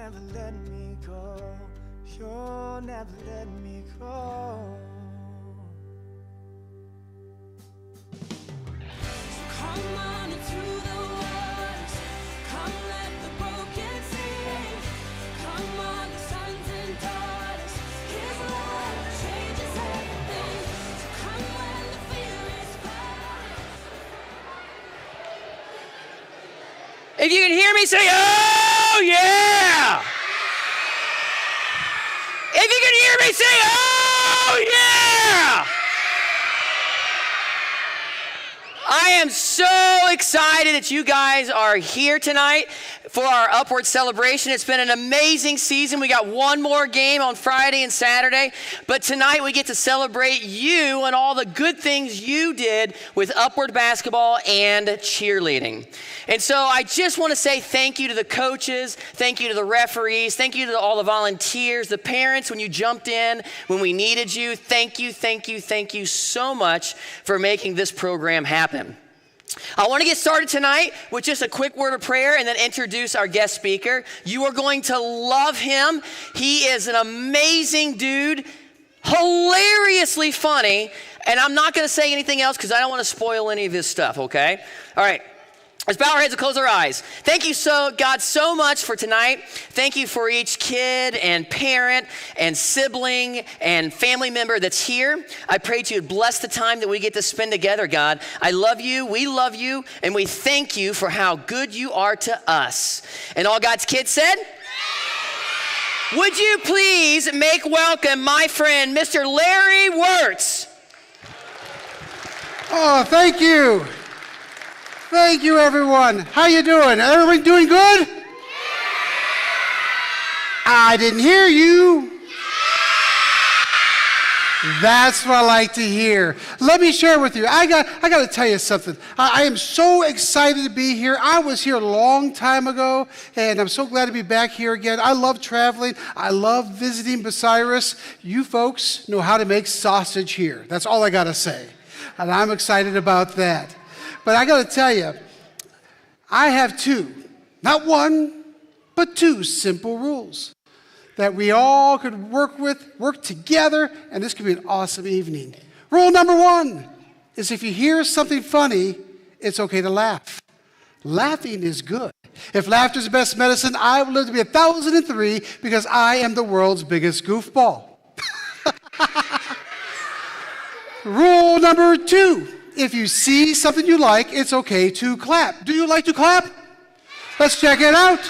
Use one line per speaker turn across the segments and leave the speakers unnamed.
never let me go. You'll never let me go. Come on into the waters. Come let the broken sing. Come on, the sons and daughters. His love changes everything. So come when the fear is gone.
If you can hear me, say, oh, yeah. If you can hear me, say, oh, yeah. I am so excited that you guys are here tonight for our Upward celebration. It's been an amazing season. We got one more game on Friday and Saturday, but tonight we get to celebrate you and all the good things you did with Upward basketball and cheerleading. And so I just want to say thank you to the coaches, thank you to the referees, thank you to all the volunteers, the parents when you jumped in, when we needed you. Thank you, thank you, thank you so much for making this program happen. I want to get started tonight with just a quick word of prayer and then introduce our guest speaker. You are going to love him. He is an amazing dude, hilariously funny, and I'm not going to say anything else because I don't want to spoil any of his stuff, okay? All right. Let's bow our heads and close our eyes. Thank you, God, so much for tonight. Thank you for each kid and parent and sibling and family member that's here. I pray that you would bless the time that we get to spend together, God. I love you, we love you, and we thank you for how good you are to us. And all God's kids said? Would you please make welcome my friend, Mr. Larry Wirtz.
Oh, thank you. Thank you, everyone. How you doing? Everyone doing good? Yeah. I didn't hear you. Yeah. That's what I like to hear. Let me share with you. I got to tell you something. I am so excited to be here. I was here a long time ago, and I'm so glad to be back here again. I love traveling. I love visiting Bucyrus. You folks know how to make sausage here. That's all I got to say. And I'm excited about that. But I got to tell you, I have two, not one, but two simple rules that we all could work together, and this could be an awesome evening. Rule number one is if you hear something funny, it's okay to laugh. Laughing is good. If laughter is the best medicine, I will live to be 1,003 because I am the world's biggest goofball. Rule number two. If you see something you like, it's okay to clap. Do you like to clap? Let's check it out.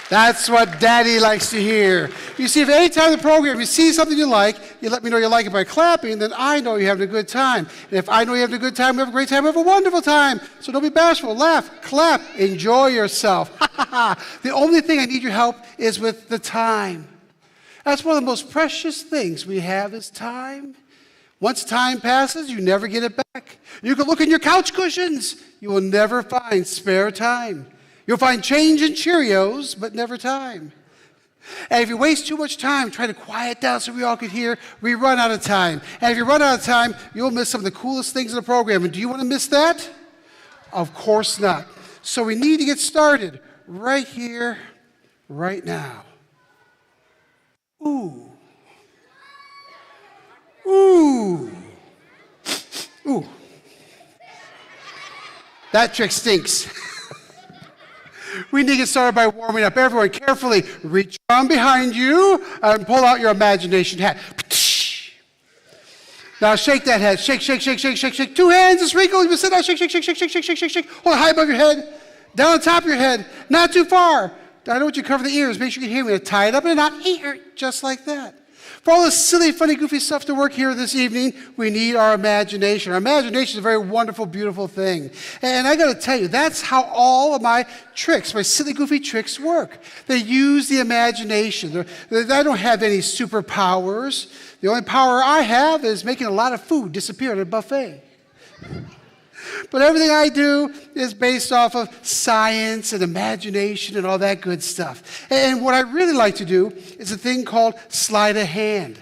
That's what Daddy likes to hear. You see, if any time in the program you see something you like, you let me know you like it by clapping, then I know you're having a good time. And if I know you're having a good time, we have a great time, we have a wonderful time. So don't be bashful. Laugh, clap, enjoy yourself. The only thing I need your help is with the time. That's one of the most precious things we have is time. Once time passes, you never get it back. You can look in your couch cushions. You will never find spare time. You'll find change in Cheerios, but never time. And if you waste too much time trying to quiet down so we all could hear, we run out of time. And if you run out of time, you'll miss some of the coolest things in the program. And do you want to miss that? Of course not. So we need to get started right here, right now. Ooh. Ooh. Ooh. That trick stinks. We need to get started by warming up. Everyone, carefully reach around behind you and pull out your imagination hat. Now shake that head. Shake, shake, shake, shake, shake, shake. Two hands, just wrinkle. You sit down. Shake, shake, shake, shake, shake, shake, shake, shake, shake. Hold it high above your head. Down on top of your head. Not too far. I don't want you to cover the ears. Make sure you can hear me. Tie it up in a knot here, just like that. For all this silly, funny, goofy stuff to work here this evening, we need our imagination. Our imagination is a very wonderful, beautiful thing. And I got to tell you, that's how all of my tricks, my silly, goofy tricks work. They use the imagination. I don't have any superpowers. The only power I have is making a lot of food disappear at a buffet. But everything I do is based off of science and imagination and all that good stuff. And what I really like to do is a thing called sleight of hand.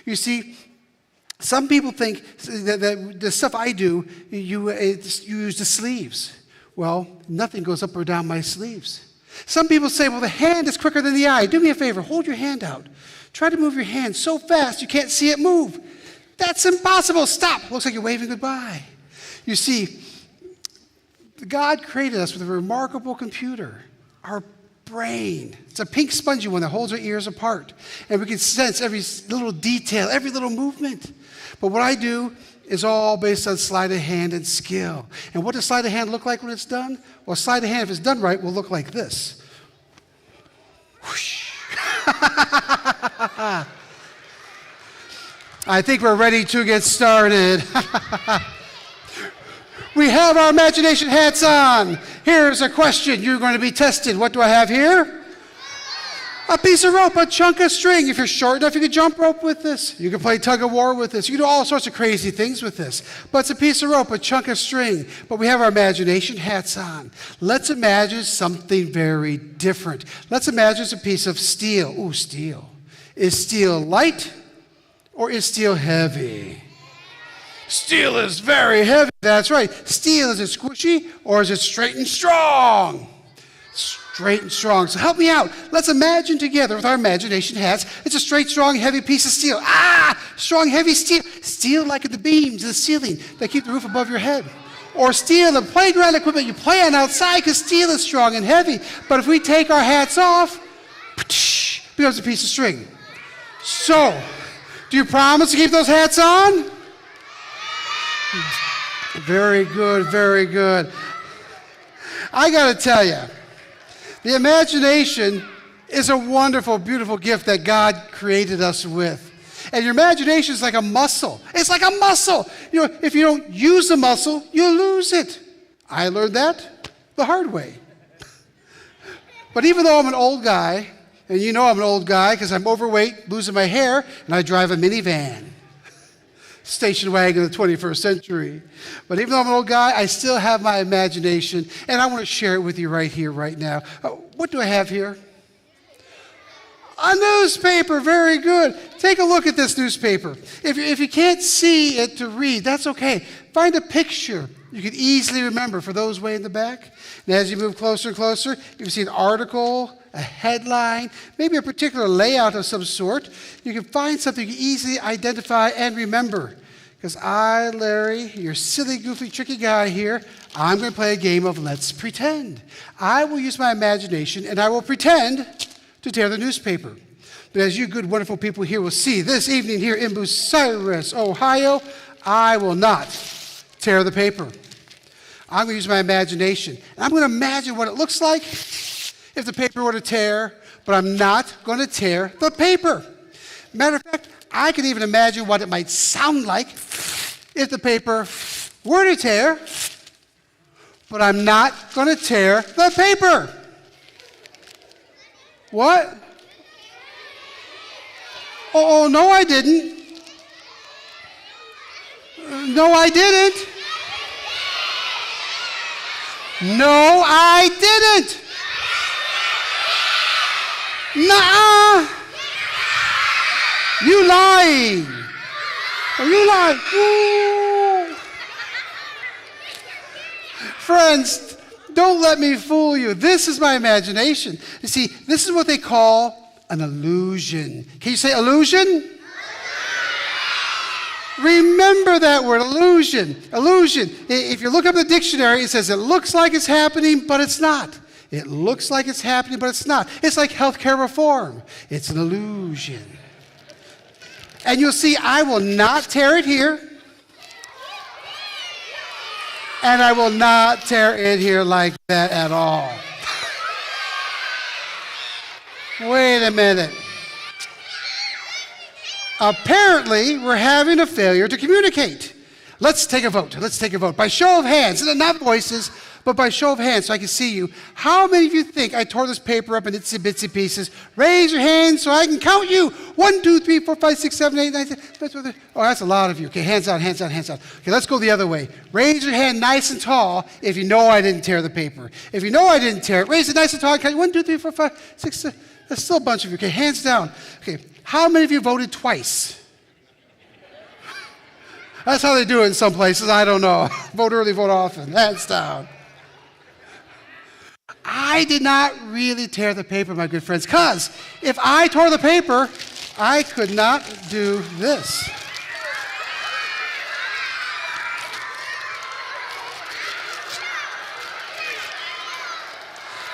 You see, some people think that the stuff I do, you use the sleeves. Well, nothing goes up or down my sleeves. Some people say, well, the hand is quicker than the eye. Do me a favor, hold your hand out. Try to move your hand so fast you can't see it move. That's impossible. Stop. Looks like you're waving goodbye. You see, God created us with a remarkable computer, our brain. It's a pink spongy one that holds our ears apart. And we can sense every little detail, every little movement. But what I do is all based on sleight of hand and skill. And what does sleight of hand look like when it's done? Well, sleight of hand, if it's done right, will look like this. Whoosh. I think we're ready to get started. We have our imagination hats on. Here's a question. You're going to be tested. What do I have here? A piece of rope, a chunk of string. If you're short enough, you can jump rope with this. You can play tug of war with this. You can do all sorts of crazy things with this. But it's a piece of rope, a chunk of string. But we have our imagination hats on. Let's imagine something very different. Let's imagine it's a piece of steel. Ooh, steel. Is steel light or is steel heavy? Steel is very heavy. That's right. Steel, is it squishy or is it straight and strong? Straight and strong. So help me out. Let's imagine together with our imagination hats. It's a straight, strong, heavy piece of steel. Strong, heavy steel. Steel like at the beams in the ceiling that keep the roof above your head. Or steel, the playground equipment you play on outside because steel is strong and heavy. But if we take our hats off, it becomes a piece of string. So, do you promise to keep those hats on? Very good, very good. I got to tell you, the imagination is a wonderful, beautiful gift that God created us with. And your imagination is like a muscle. It's like a muscle. You know, if you don't use the muscle, you lose it. I learned that the hard way. But even though I'm an old guy, and you know I'm an old guy because I'm overweight, losing my hair, and I drive a minivan. Station wagon of the 21st century. But even though I'm an old guy, I still have my imagination, and I want to share it with you right here, right now. What do I have here? A newspaper. Very good. Take a look at this newspaper. If you can't see it to read, that's okay. Find a picture you can easily remember for those way in the back. And as you move closer and closer, you can see an article, a headline, maybe a particular layout of some sort. You can find something you can easily identify and remember. Because I, Larry, your silly, goofy, tricky guy here, I'm going to play a game of Let's Pretend. I will use my imagination and I will pretend to tear the newspaper. But as you good, wonderful people here will see, this evening here in Bucyrus, Ohio, I will not tear the paper. I'm going to use my imagination. And I'm going to imagine what it looks like if the paper were to tear, but I'm not going to tear the paper. Matter of fact, I can even imagine what it might sound like if the paper were to tear, but I'm not going to tear the paper. What? Oh, no, I didn't. No, I didn't. No, I didn't. Nuh-uh. You lying. Are you lying? Ooh. Friends, don't let me fool you. This is my imagination. You see, this is what they call an illusion. Can you say illusion? Remember that word, illusion. Illusion. If you look up the dictionary, it says it looks like it's happening, but it's not. It looks like it's happening, but it's not. It's like healthcare reform. It's an illusion. And you'll see I will not tear it here. And I will not tear it here like that at all. Wait a minute. Apparently, we're having a failure to communicate. Let's take a vote. Let's take a vote. By show of hands, and not voices, but by show of hands so I can see you. How many of you think I tore this paper up in itsy bitsy pieces? Raise your hands so I can count you. 1, 2, 3, 4, 5, 6, 7, 8, 9, 10. Oh, that's a lot of you. Okay, hands out, hands out, hands out. Okay, let's go the other way. Raise your hand nice and tall if you know I didn't tear the paper. If you know I didn't tear it, raise it nice and tall. Count 1, 2, 3, 4, 5, 6, 7. There's still a bunch of you. Okay, hands down. Okay, how many of you voted twice? That's how they do it in some places. I don't know. Vote early, vote often. Hands down. I did not really tear the paper, my good friends, because if I tore the paper, I could not do this.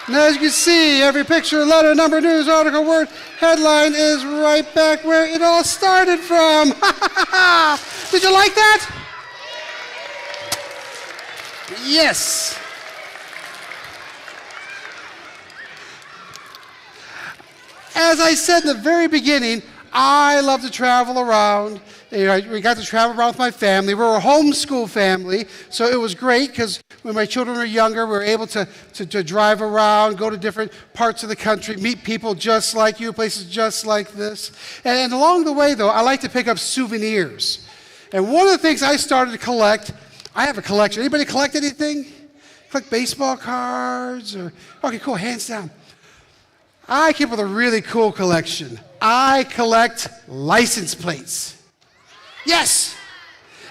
Now, as you can see, every picture, letter, number, news, article, word, headline is right back where it all started from. Did you like that? Yes. As I said in the very beginning, I love to travel around. We got to travel around with my family. We're a homeschool family, so it was great because when my children were younger, we were able to drive around, go to different parts of the country, meet people just like you, places just like this. And along the way, though, I like to pick up souvenirs. And one of the things I started to collect, I have a collection. Anybody collect anything? Collect baseball cards? Okay, cool, hands down. I came up with a really cool collection. I collect license plates. Yes!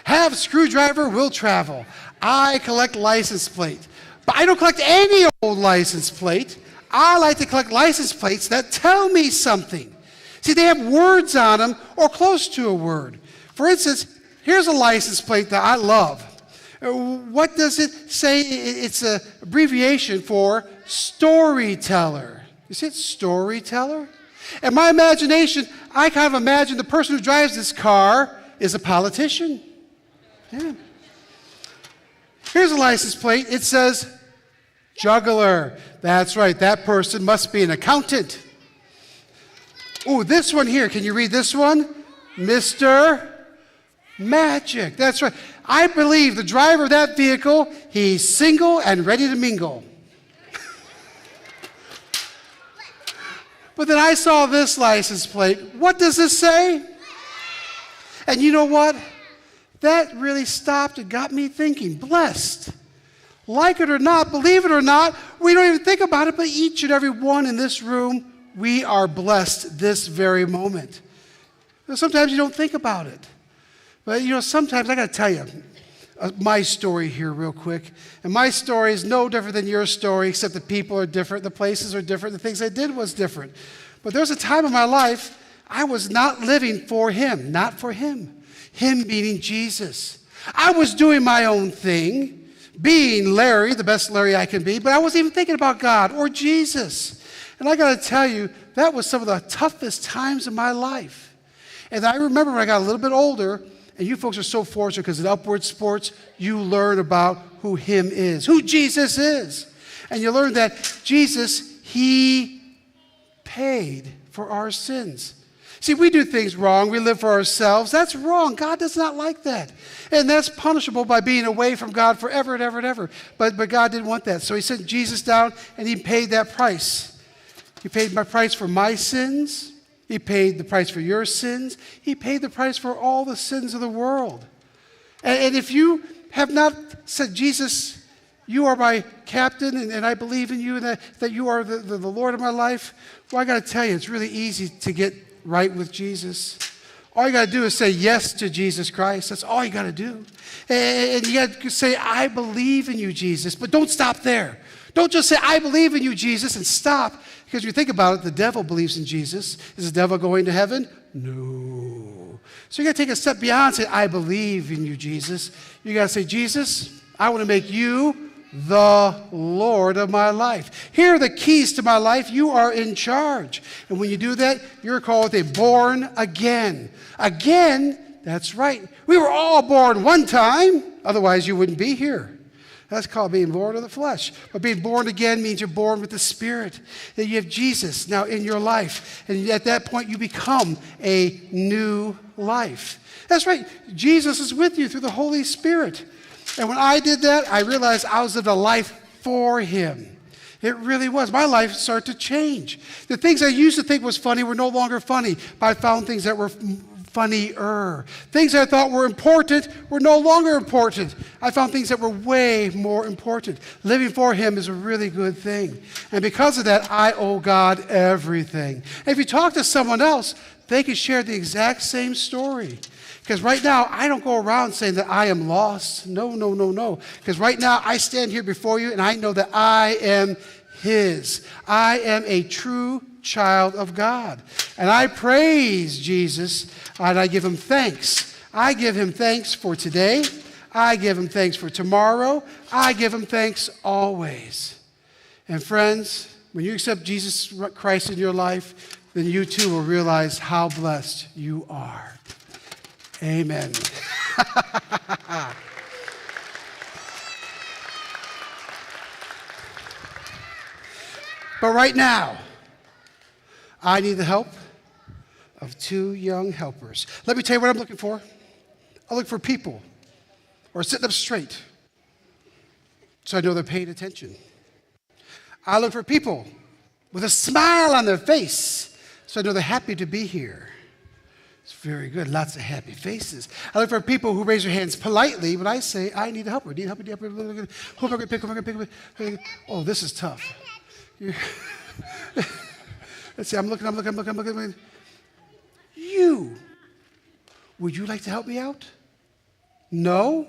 Have screwdriver, will travel. I collect license plate. But I don't collect any old license plate. I like to collect license plates that tell me something. See, they have words on them or close to a word. For instance, here's a license plate that I love. What does it say? It's an abbreviation for storyteller. You see it? Storyteller? In my imagination, I kind of imagine the person who drives this car is a politician. Yeah. Here's a license plate. It says juggler. That's right. That person must be an accountant. Oh, this one here. Can you read this one? Mr. Magic. That's right. I believe the driver of that vehicle, he's single and ready to mingle. But then I saw this license plate. What does this say? And you know what? That really stopped and got me thinking. Blessed. Like it or not, believe it or not, we don't even think about it, but each and every one in this room, we are blessed this very moment. Sometimes you don't think about it. But sometimes I got to tell you my story here real quick. And my story is no different than your story, except the people are different, the places are different, the things I did was different. But there's a time in my life I was not living for him, not for him. Him meaning Jesus. I was doing my own thing, being Larry, the best Larry I can be, but I wasn't even thinking about God or Jesus. And I got to tell you, that was some of the toughest times of my life. And I remember when I got a little bit older, and you folks are so fortunate because in Upward Sports, you learn about who him is, who Jesus is. And you learn that Jesus, he paid for our sins. See, we do things wrong. We live for ourselves. That's wrong. God does not like that. And that's punishable by being away from God forever and ever and ever. But God didn't want that. So he sent Jesus down and he paid that price. He paid my price for my sins. He paid the price for your sins. He paid the price for all the sins of the world. And if you have not said, Jesus, you are my captain and I believe in you and that you are the Lord of my life, well, I got to tell you, it's really easy to get right with Jesus. All you got to do is say yes to Jesus Christ. That's all you got to do. And you got to say, I believe in you, Jesus. But don't stop there. Don't just say, I believe in you, Jesus, and stop. Because if you think about it, the devil believes in Jesus. Is the devil going to heaven? No. So you got to take a step beyond and say, I believe in you, Jesus. You got to say, Jesus, I want to make you the Lord of my life. Here are the keys to my life. You are in charge. And when you do that, you're called a born again. Again, that's right. We were all born one time. Otherwise, you wouldn't be here. That's called being born of the flesh. But being born again means you're born with the Spirit. That you have Jesus now in your life. And at that point, you become a new life. That's right. Jesus is with you through the Holy Spirit. And when I did that, I realized I was living a life for him. It really was. My life started to change. The things I used to think was funny were no longer funny. But I found things that were funnier. Things I thought were important were no longer important. I found things that were way more important. Living for him is a really good thing. And because of that, I owe God everything. And if you talk to someone else, they can share the exact same story. Because right now, I don't go around saying that I am lost. No. Because right now, I stand here before you, and I know that I am His. I am a true child of God. And I praise Jesus, and I give him thanks. I give him thanks for today. I give him thanks for tomorrow. I give him thanks always. And friends, when you accept Jesus Christ in your life, then you too will realize how blessed you are. Amen. But right now, I need the help of two young helpers. Let me tell you what I'm looking for. I look for people who are sitting up straight so I know they're paying attention. I look for people with a smile on their face so I know they're happy to be here. It's very good, lots of happy faces. I look for people who raise their hands politely when I say, I need a helper. Need help, need help. Who am I going to pick? Who am I going to pick? Oh, this is tough. Let's see, I'm looking. You, would you like to help me out? No?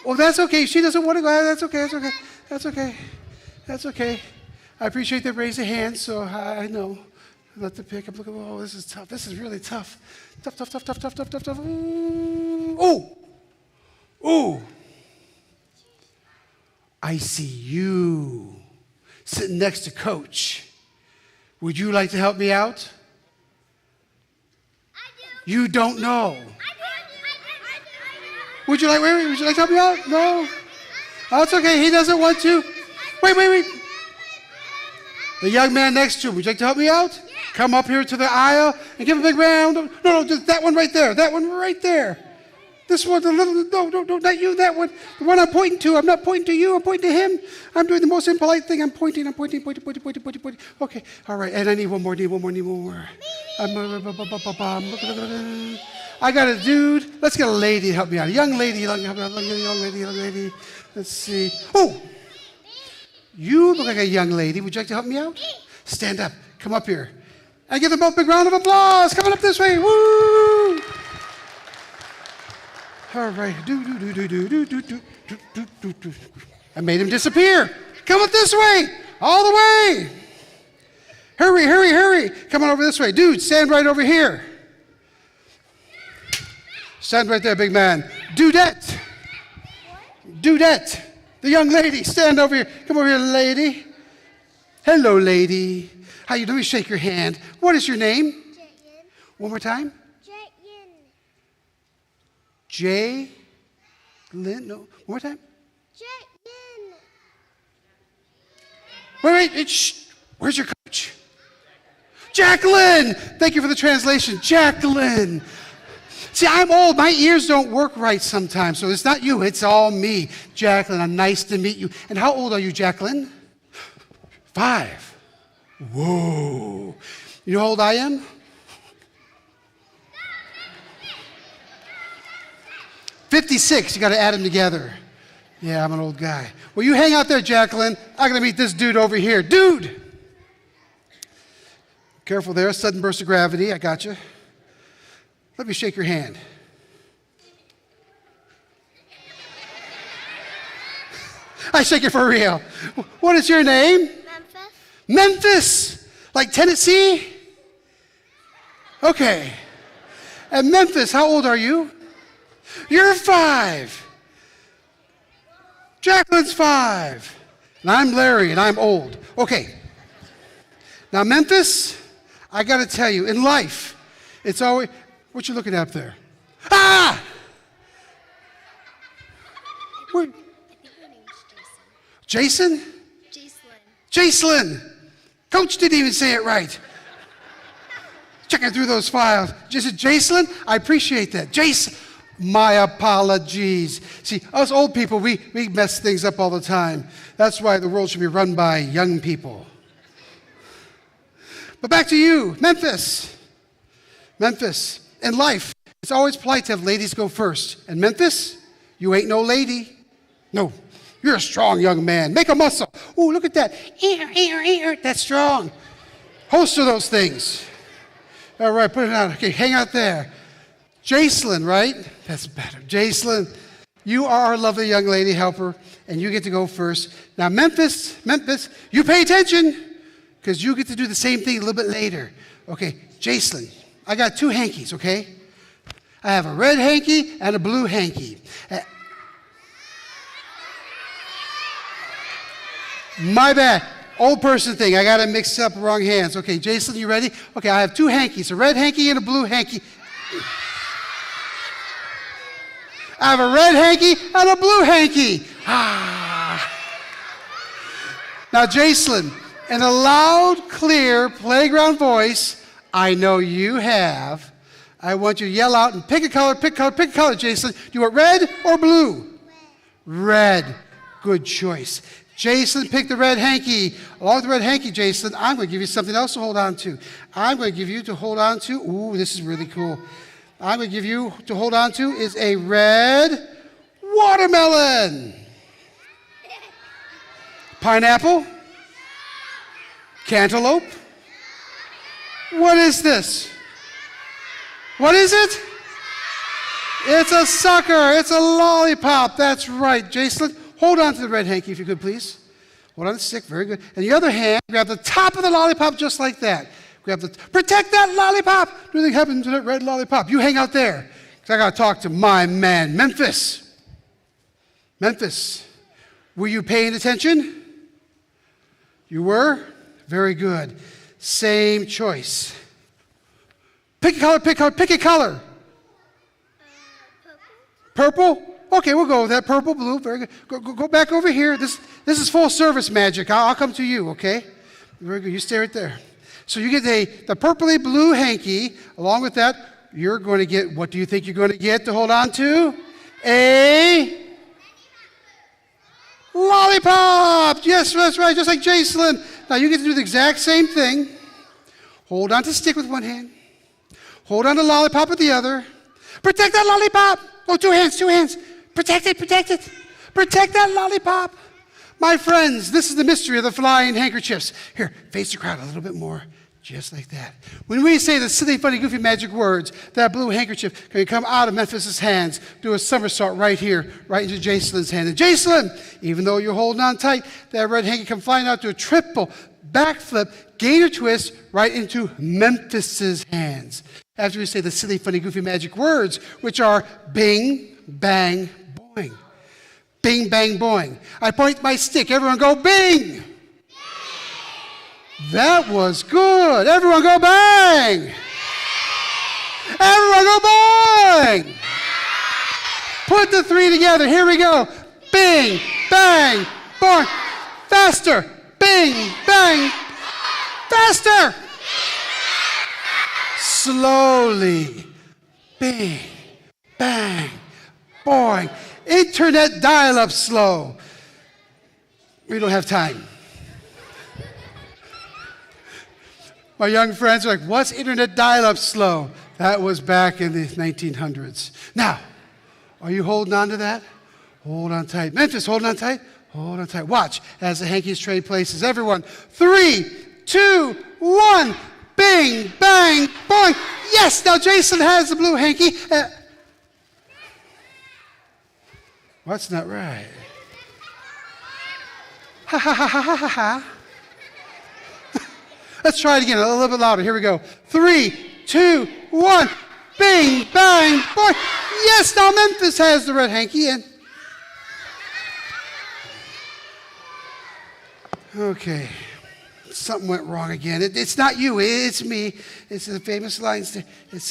Oh, that's okay. She doesn't want to go. That's okay. I appreciate they raise their hands, so I know. Let the pick. I'm looking. Oh, this is tough. This is really tough. Tough. Ooh. I see you sitting next to Coach. Would you like to help me out?
I do.
You don't know.
I do.
Would you like to help me out? No? Oh, it's okay. He doesn't want to. Wait. The young man next to him, would you like to help me out?
Yeah.
Come up here to the aisle and give a big round. No, just that one right there. That one right there. This one, no, not you, that one. The one I'm pointing to. I'm not pointing to you, I'm pointing to him. I'm doing the most impolite thing. I'm pointing. Okay, all right, and I need one more. I got a dude. Let's get a lady to help me out. A young lady. Let's see. Oh, you look like a young lady. Would you like to help me out? Stand up. Come up here. And give them both a big round of applause. Coming up this way. Woo! All right. I made him disappear. Come up this way. All the way. Hurry. Come on over this way. Dude, stand right over here. Stand right there, big man. Dudette. The young lady. Stand over here. Come over here, lady. Hello, lady. How you doing? Shake your hand. What is your name?
J-Yin.
One more time.
J-Yin.
Lynn? No. One more time.
J-Yin.
Wait. Shh. Where's your coach? Jacqueline. Thank you for the translation. Jacqueline. See, I'm old. My ears don't work right sometimes, so it's not you. It's all me. Jacqueline, I'm nice to meet you. And how old are you, Jacqueline? 5. Whoa. You know how old I am? 56. You got to add them together. Yeah, I'm an old guy. Well, you hang out there, Jacqueline. I'm going to meet this dude over here. Dude! Careful there. Sudden burst of gravity. I got you. Let me shake your hand. I shake it for real. What is your name? Memphis. Like Tennessee? Okay. And Memphis, how old are you? You're 5. Jacqueline's 5. And I'm Larry, and I'm old. Okay. Now, Memphis, I got to tell you, in life, it's always... What you looking at up there? Ah! Where?
I think her name's Jason.
Jason? Coach didn't even say it right. Checking through those files. Just Jason? I appreciate that. Jason. My apologies. See, us old people, we mess things up all the time. That's why the world should be run by young people. But back to you, Memphis. In life, it's always polite to have ladies go first. And Memphis, you ain't no lady. No, you're a strong young man. Make a muscle. Ooh, look at that. That's strong. Host of those things. All right, put it out. Okay, hang out there. Jacelyn, right? That's better. Jacelyn. You are our lovely young lady helper, and you get to go first. Now, Memphis, you pay attention, because you get to do the same thing a little bit later. Okay, Jacelyn, I got 2 hankies, okay? I have a red hanky and a blue hanky. My bad. Old person thing. I got to mix up wrong hands. Okay, Jacelyn, you ready? Okay, I have 2 hankies, a red hanky and a blue hanky. I have a red hanky and a blue hanky. Ah. Now, Jacelyn, in a loud, clear playground voice, I know you have. I want you to yell out and pick a color, Jacelyn. Do you want red or blue? Red. Good choice. Jacelyn picked the red hanky. Along with the red hanky, Jacelyn, I'm going to give you something else to hold on to. I'm going to give you to hold on to, ooh, this is really cool. I'm going to give you to hold on to is a red watermelon. Pineapple? Cantaloupe? What is this? What is it? It's a sucker. It's a lollipop. That's right. Jacelyn, hold on to the red hanky if you could, please. Hold on to the stick. Very good. And the other hand, grab the top of the lollipop just like that. Protect that lollipop. Nothing happened to that red lollipop. You hang out there, because I got to talk to my man, Memphis. Memphis, were you paying attention? You were? Very good. Same choice. Pick a color. Purple? Okay, we'll go with that. Purple, blue. Very good. Go back over here. This is full service magic. I'll come to you, okay? Very good. You stay right there. So you get the purpley blue hanky. Along with that, you're going to get, what do you think you're going to get to hold on to? A lollipop. Yes, that's right, just like Jacelyn. Now you get to do the exact same thing. Hold on to stick with one hand. Hold on to lollipop with the other. Protect that lollipop. Oh, 2 hands. Protect it. Protect that lollipop. My friends, this is the mystery of the flying handkerchiefs. Here, face the crowd a little bit more, just like that. When we say the silly, funny, goofy magic words, that blue handkerchief can come out of Memphis's hands, do a somersault right here, right into Jacelyn's hand. And Jacelyn, even though you're holding on tight, that red hanky come flying out to a triple backflip, gainer twist, right into Memphis's hands. After we say the silly, funny, goofy magic words, which are bing, bang, boing. Bing, bang, boing. I point my stick. Everyone go bing. That was good. Everyone go bang. Everyone go boing. Put the 3 together. Here we go. Bing, bang, boing. Faster. Bing, bang. Faster. Slowly. Bing, bang, boing. Internet dial-up slow. We don't have time. My young friends are like, what's internet dial-up slow? That was back in the 1900s. Now, are you holding on to that? Hold on tight. Memphis, holding on tight? Hold on tight. Watch as the hankies trade places. Everyone, 3, 2, 1. Bing, bang, boing. Yes, now Jacelyn has the blue hanky. That's not right. Ha ha ha ha ha ha ha. Let's try it again, a little bit louder. Here we go. 3, 2, 1. Bing, bang, boing. Yes, now Memphis has the red hanky. And okay. Something went wrong again. It's not you, it's me. It's the famous lines.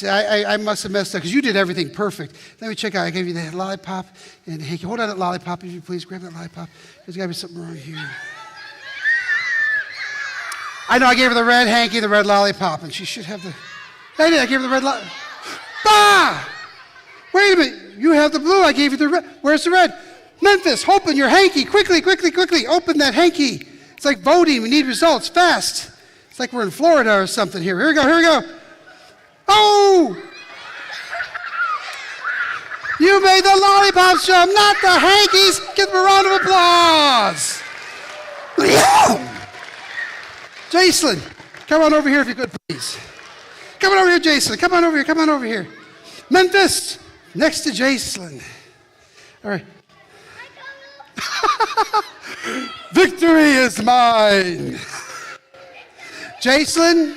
I must have messed up because you did everything perfect. Let me check out. I gave you the lollipop and the hanky. Hold on that lollipop, if you please. Grab that lollipop. There's got to be something wrong here. I know I gave her the red hanky, the red lollipop, and she should have the. I did. I gave her the red lollipop. Ah! Wait a minute. You have the blue. I gave you the red. Where's the red? Memphis, open your hanky. Quickly. Open that hanky. It's like voting. We need results fast. It's like we're in Florida or something here. Here we go. Oh! You made the lollipop jump, not the hankies. Give them a round of applause. Jacelyn, come on over here if you could, please. Come on over here, Jacelyn. Come on over here. Memphis, next to Jacelyn. All right. Victory is mine. Jason,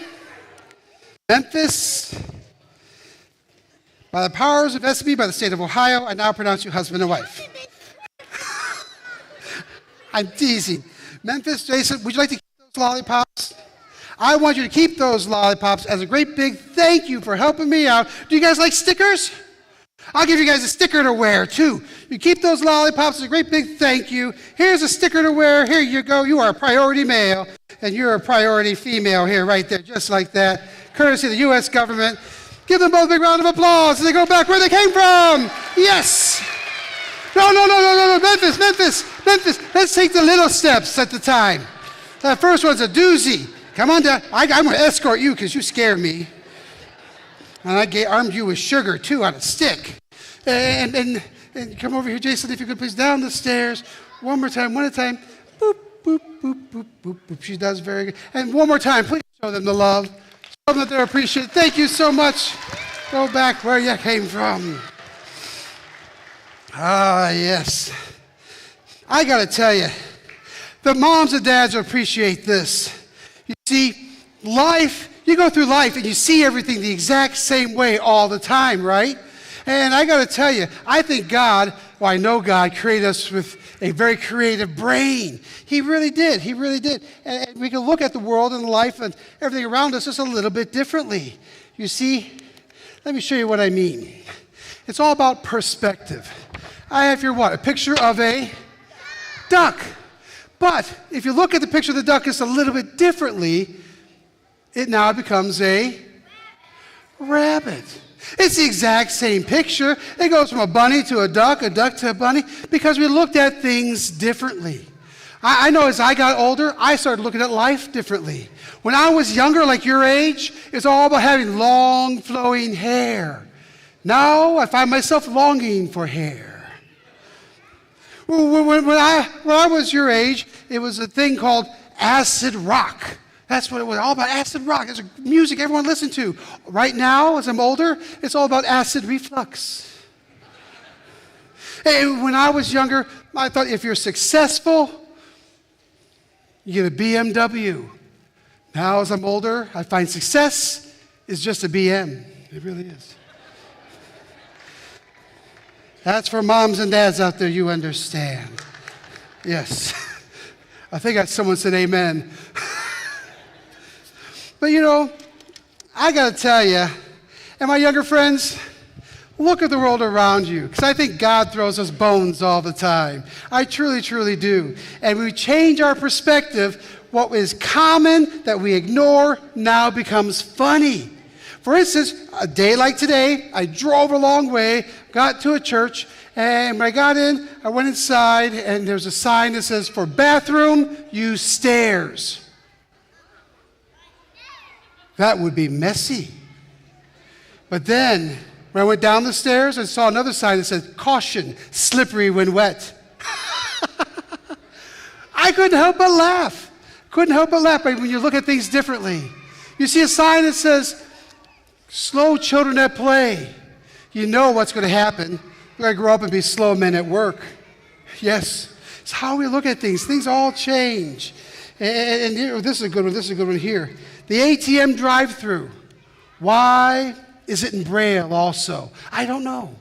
Memphis, by the powers of SB by the state of Ohio, I now pronounce you husband and wife. I'm teasing. Memphis, Jason, would you like to keep those lollipops? I want you to keep those lollipops as a great big thank you for helping me out. Do you guys like stickers? I'll give you guys a sticker to wear, too. You keep those lollipops as a great big thank you. Here's a sticker to wear. Here you go. You are a priority male, and you're a priority female here, right there, just like that. Courtesy of the U.S. government. Give them both a big round of applause as they go back where they came from. Yes. No. Memphis. Let's take the little steps at the time. That first one's a doozy. Come on down. I'm going to escort you because you scare me. And I armed you with sugar, too, on a stick. And come over here, Jason, if you could please, down the stairs. One more time, one at a time. Boop, boop, boop, boop, boop, boop. She does very good. And one more time, please show them the love. Show them that they're appreciated. Thank you so much. Go back where you came from. Ah, yes. I got to tell you, the moms and dads appreciate this. You see, life, you go through life and you see everything the exact same way all the time, right? And I got to tell you, I think God, well, I know God created us with a very creative brain. He really did. He really did. And we can look at the world and life and everything around us just a little bit differently. You see, let me show you what I mean. It's all about perspective. I have here what? A picture of a duck. But if you look at the picture of the duck just a little bit differently, it now becomes a rabbit. It's the exact same picture. It goes from a bunny to a duck to a bunny, because we looked at things differently. I know as I got older, I started looking at life differently. When I was younger, like your age, it's all about having long, flowing hair. Now I find myself longing for hair. When I was your age, it was a thing called acid rock. That's what it was, all about acid rock. It's music everyone listened to. Right now, as I'm older, it's all about acid reflux. And when I was younger, I thought if you're successful, you get a BMW. Now, as I'm older, I find success is just a BM. It really is. That's for moms and dads out there, you understand. Yes. I think someone said amen. But you know, I got to tell you, and my younger friends, look at the world around you, because I think God throws us bones all the time. I truly, truly do. And we change our perspective. What is common that we ignore now becomes funny. For instance, a day like today, I drove a long way, got to a church, and when I got in, I went inside, and there's a sign that says, for bathroom, use stairs. That would be messy. But then, when I went down the stairs, I saw another sign that said, caution, slippery when wet. I couldn't help but laugh. When you look at things differently. You see a sign that says, slow children at play. You know what's going to happen. We're going to grow up and be slow men at work. Yes. It's how we look at things. Things all change. And here, this is a good one here. The ATM drive-through. Why is it in Braille also? I don't know.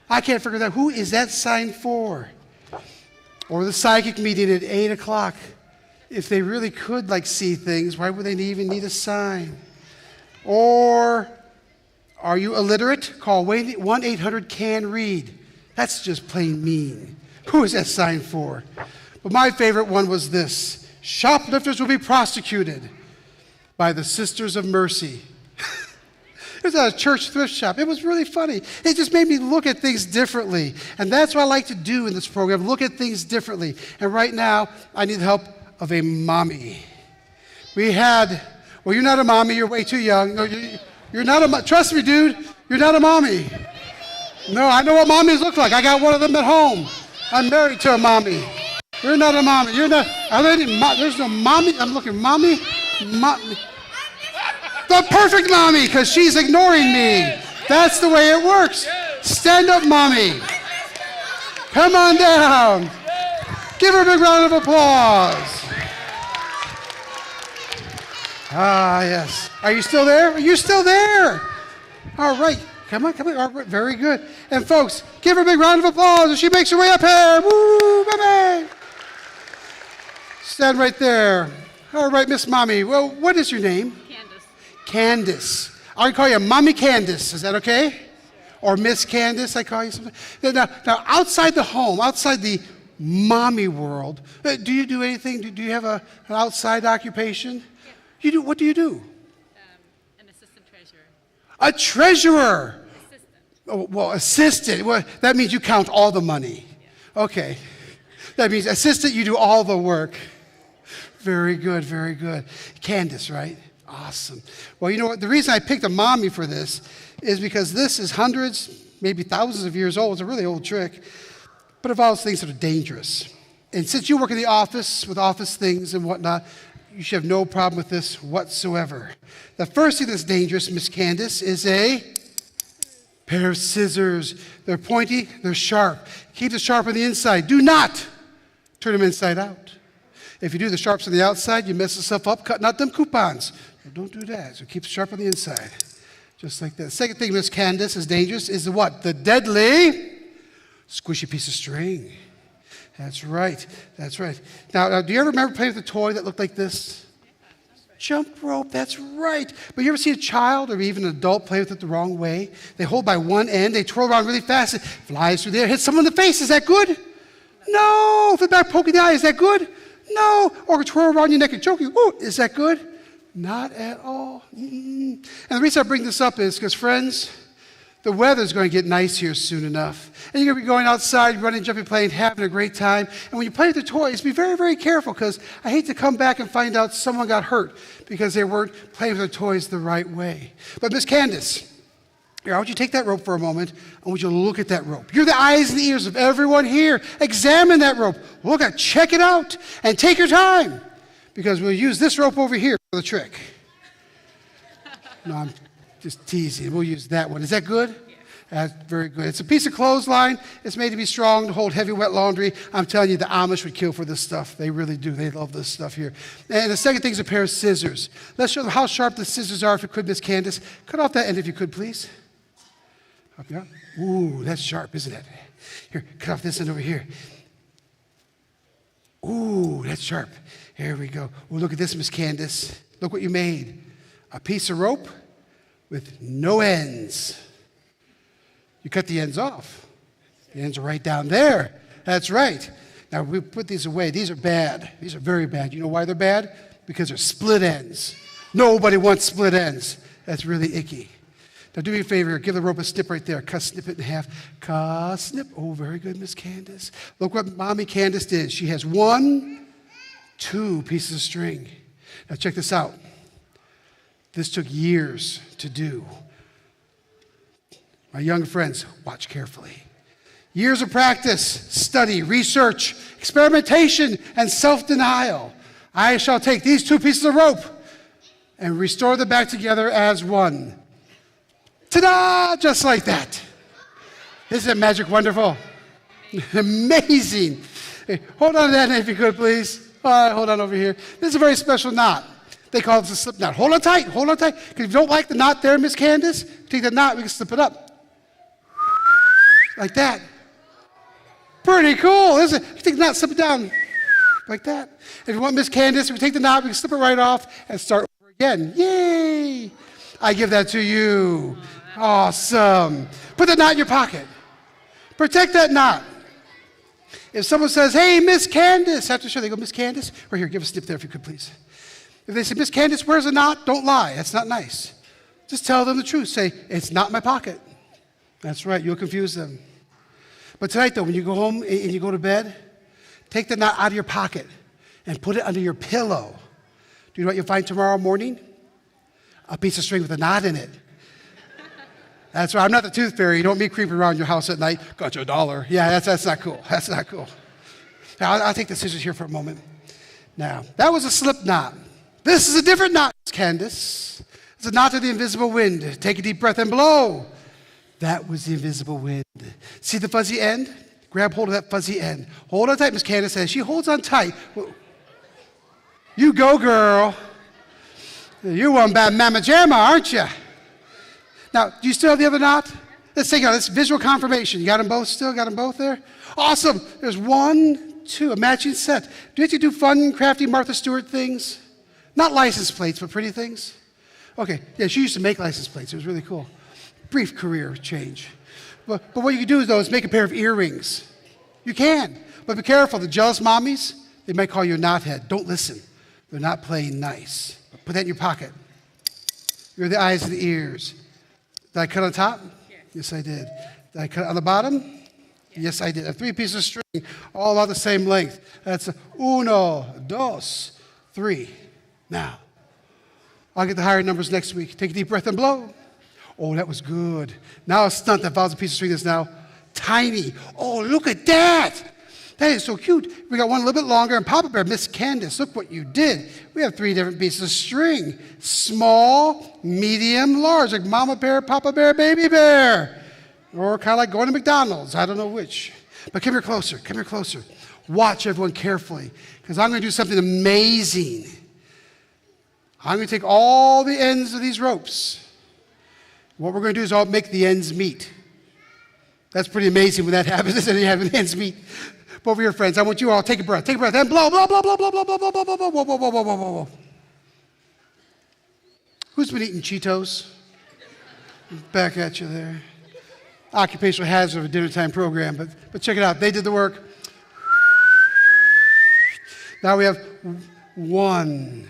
I can't figure that out. Who is that sign for? Or the psychic meeting at 8 o'clock. If they really could see things, why would they even need a sign? Or are you illiterate? Call 1-800-CAN-READ. That's just plain mean. Who is that sign for? But my favorite one was this. Shoplifters will be prosecuted by the Sisters of Mercy. It was at a church thrift shop. It was really funny. It just made me look at things differently. And that's what I like to do in this program, look at things differently. And right now, I need the help of a mommy. Well, you're not a mommy. You're way too young. No, you're not a, trust me, dude, you're not a mommy. No, I know what mommies look like. I got one of them at home. I'm married to a mommy. You're not a mommy. You're not, are there any, there's no mommy. I'm looking, mommy. The perfect mommy, because she's ignoring me. That's the way it works. Stand up, mommy. Come on down. Give her a big round of applause. Ah, yes. Are you still there? You're still there. All right. Come on. All right. Very good. And folks, give her a big round of applause as she makes her way up here. Woo, baby. Stand right there. All right, Miss Mommy. Well, what is your name? Candace. I'll call you Mommy Candace. Is that okay? Sure. Or Miss Candace, I call you something. Now, outside the home, outside the mommy world, do you do anything? Do you have an outside occupation?
Yeah.
You do. What do you do?
An assistant treasurer.
A treasurer.
Assistant.
Oh, well, assistant. Well, that means you count all the money. Yeah. Okay. That means assistant, you do all the work. Very good, very good. Candace, right? Awesome. Well, you know what? The reason I picked a mommy for this is because this is hundreds, maybe thousands of years old. It's a really old trick, but it involves things that are dangerous. And since you work in the office with office things and whatnot, you should have no problem with this whatsoever. The first thing that's dangerous, Miss Candace, is a pair of scissors. They're pointy, they're sharp. Keep the sharp on the inside. Do not turn them inside out. If you do the sharps on the outside, you mess yourself up cutting out them coupons. So don't do that. So keep it sharp on the inside. Just like that. Second thing, Miss Candace, is dangerous is the what? The deadly squishy piece of string. That's right. That's right. Now, do you ever remember playing with a toy that looked like this? Jump rope, that's right. But you ever see a child or even an adult play with it the wrong way? They hold by one end, they twirl around really fast, it flies through the air, hits someone in the face. Is that good? No. If the back poking the eye, is that good? No. Or twirl around your neck and choke you. Ooh, is that good? Not at all. And the reason I bring this up is because, friends, the weather's going to get nice here soon enough. And you're going to be going outside, running, jumping, playing, having a great time. And when you play with the toys, be very, very careful, because I hate to come back and find out someone got hurt because they weren't playing with their toys the right way. But Miss Candace, here, I want you to take that rope for a moment. I want you to look at that rope. You're the eyes and the ears of everyone here. Examine that rope. Look at it, check it out, and take your time, because we'll use this rope over here for the trick. No, I'm just teasing. We'll use that one. Is that good? Yeah. That's very good. It's a piece of clothesline. It's made to be strong, to hold heavy, wet laundry. I'm telling you, the Amish would kill for this stuff. They really do. They love this stuff here. And the second thing is a pair of scissors. Let's show them how sharp the scissors are, if you could, Miss Candace. Cut off that end, if you could, please. Up, yeah. Ooh, that's sharp, isn't it? Here, cut off this end over here. Ooh, that's sharp. Here we go. Well, look at this, Miss Candace. Look what you made. A piece of rope with no ends. You cut the ends off. The ends are right down there. That's right. Now, we put these away. These are bad. These are very bad. You know why they're bad? Because they're split ends. Nobody wants split ends. That's really icky. Now, do me a favor. Give the rope a snip right there. Snip it in half. Snip. Oh, very good, Miss Candace. Look what Mommy Candace did. She has 1, 2 pieces of string. Now, check this out. This took years to do. My young friends, watch carefully. Years of practice, study, research, experimentation, and self-denial. I shall take these 2 pieces of rope and restore them back together as one. Ta-da! Just like that. Isn't it magic wonderful? Amazing. Hey, hold on to that if you could, please. All right, hold on over here. This is a very special knot. They call this a slip knot. Hold on tight, hold on tight. Because if you don't like the knot there, Miss Candace, take the knot, we can slip it up. Like that. Pretty cool, isn't it? You take the knot, slip it down. Like that. If you want Miss Candace, we take the knot, we can slip it right off and start over again. Yay! I give that to you. Awesome. Put the knot in your pocket. Protect that knot. If someone says, hey, Miss Candace, after the show, they go, Miss Candace? Right here, give a snip there if you could, please. If they say, Miss Candace, where's the knot? Don't lie. That's not nice. Just tell them the truth. Say, it's not in my pocket. That's right. You'll confuse them. But tonight, though, when you go home and you go to bed, take the knot out of your pocket and put it under your pillow. Do you know what you'll find tomorrow morning? A piece of string with a knot in it. That's right. I'm not the tooth fairy. You don't want me creeping around your house at night. Got you $1. Yeah, that's not cool. That's not cool. Now, I'll take the scissors here for a moment. Now, that was a slip knot. This is a different knot, Candace. It's a knot of the invisible wind. Take a deep breath and blow. That was the invisible wind. See the fuzzy end? Grab hold of that fuzzy end. Hold on tight, Miss Candace. As she holds on tight, you go, girl. You're one bad mama jamma, aren't you? Now, do you still have the other knot? Let's take it out. Let's visual confirmation. You got them both still? Got them both there? Awesome. There's 1, 2, a matching set. Do you have to do fun, crafty Martha Stewart things? Not license plates, but pretty things? Okay. Yeah, she used to make license plates. It was really cool. Brief career change. But what you can do, though, is make a pair of earrings. You can. But be careful. The jealous mommies, they might call you a knothead. Don't listen. They're not playing nice. Put that in your pocket. You're the eyes and the ears. Did I cut on top? Yes, I did. Did I cut on the bottom? Yes, I did. I have 3 pieces of string, all about the same length. That's 1, 2, 3. Now, I'll get the higher numbers next week. Take a deep breath and blow. Oh, that was good. Now a stunt that follows a piece of string that's now tiny. Oh, look at that. That is so cute. We got one a little bit longer. And Papa Bear, Miss Candace, look what you did. We have 3 different pieces of string. Small, medium, large, like Mama Bear, Papa Bear, Baby Bear. Or kind of like going to McDonald's. I don't know which. But come here closer. Come here closer. Watch everyone carefully, because I'm going to do something amazing. I'm going to take all the ends of these ropes. What we're going to do is all make the ends meet. That's pretty amazing when that happens, and you have the ends meet. But over here, friends, I want you all take a breath, and blow, blow, blow, blow, blow, blow, blow, blow, blow, blow, blow, blow, blow, blow, blow, blow. Who's been eating Cheetos? Back at you there. Occupational hazard of a dinner time program, but check it out. They did the work. Now we have 1,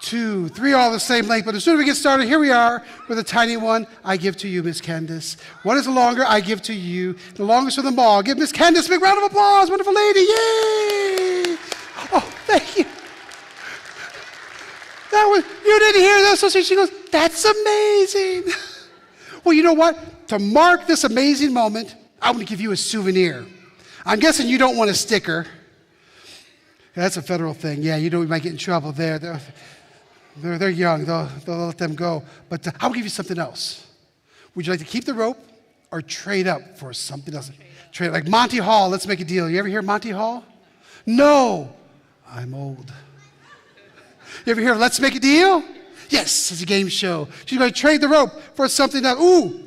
2, 3, all the same length. But as soon as we get started, here we are with a tiny one. I give to you, Miss Candace. One is the longer, I give to you. The longest of them all. Give Miss Candace a big round of applause. Wonderful lady. Yay! Oh, thank you. You didn't hear that? So she goes, that's amazing. Well, you know what? To mark this amazing moment, I'm going to give you a souvenir. I'm guessing you don't want a sticker. That's a federal thing. Yeah, you know we might get in trouble there. They're young. They'll let them go. But I'll give you something else. Would you like to keep the rope or trade up for something else? Trade like Monty Hall. Let's make a deal. You ever hear Monty Hall? No. I'm old. You ever hear Let's Make a Deal? Yes, it's a game show. She's going to trade the rope for something else. Ooh,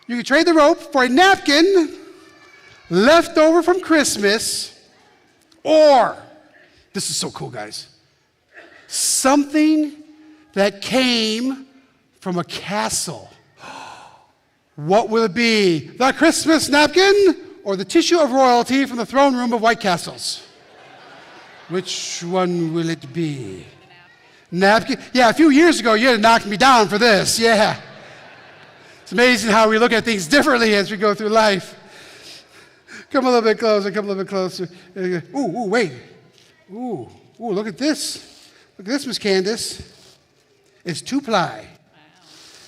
you can trade the rope for a napkin left over from Christmas, or, this is so cool, guys, something that came from a castle. What will it be? The Christmas napkin or the tissue of royalty from the throne room of White Castles? Which one will it be? Napkin? Yeah, a few years ago, you had knocked me down for this. Yeah. It's amazing how we look at things differently as we go through life. Come a little bit closer, come a little bit closer. Ooh, wait. Ooh, look at this. Look at this, Miss Candace. It's 2-ply. Wow.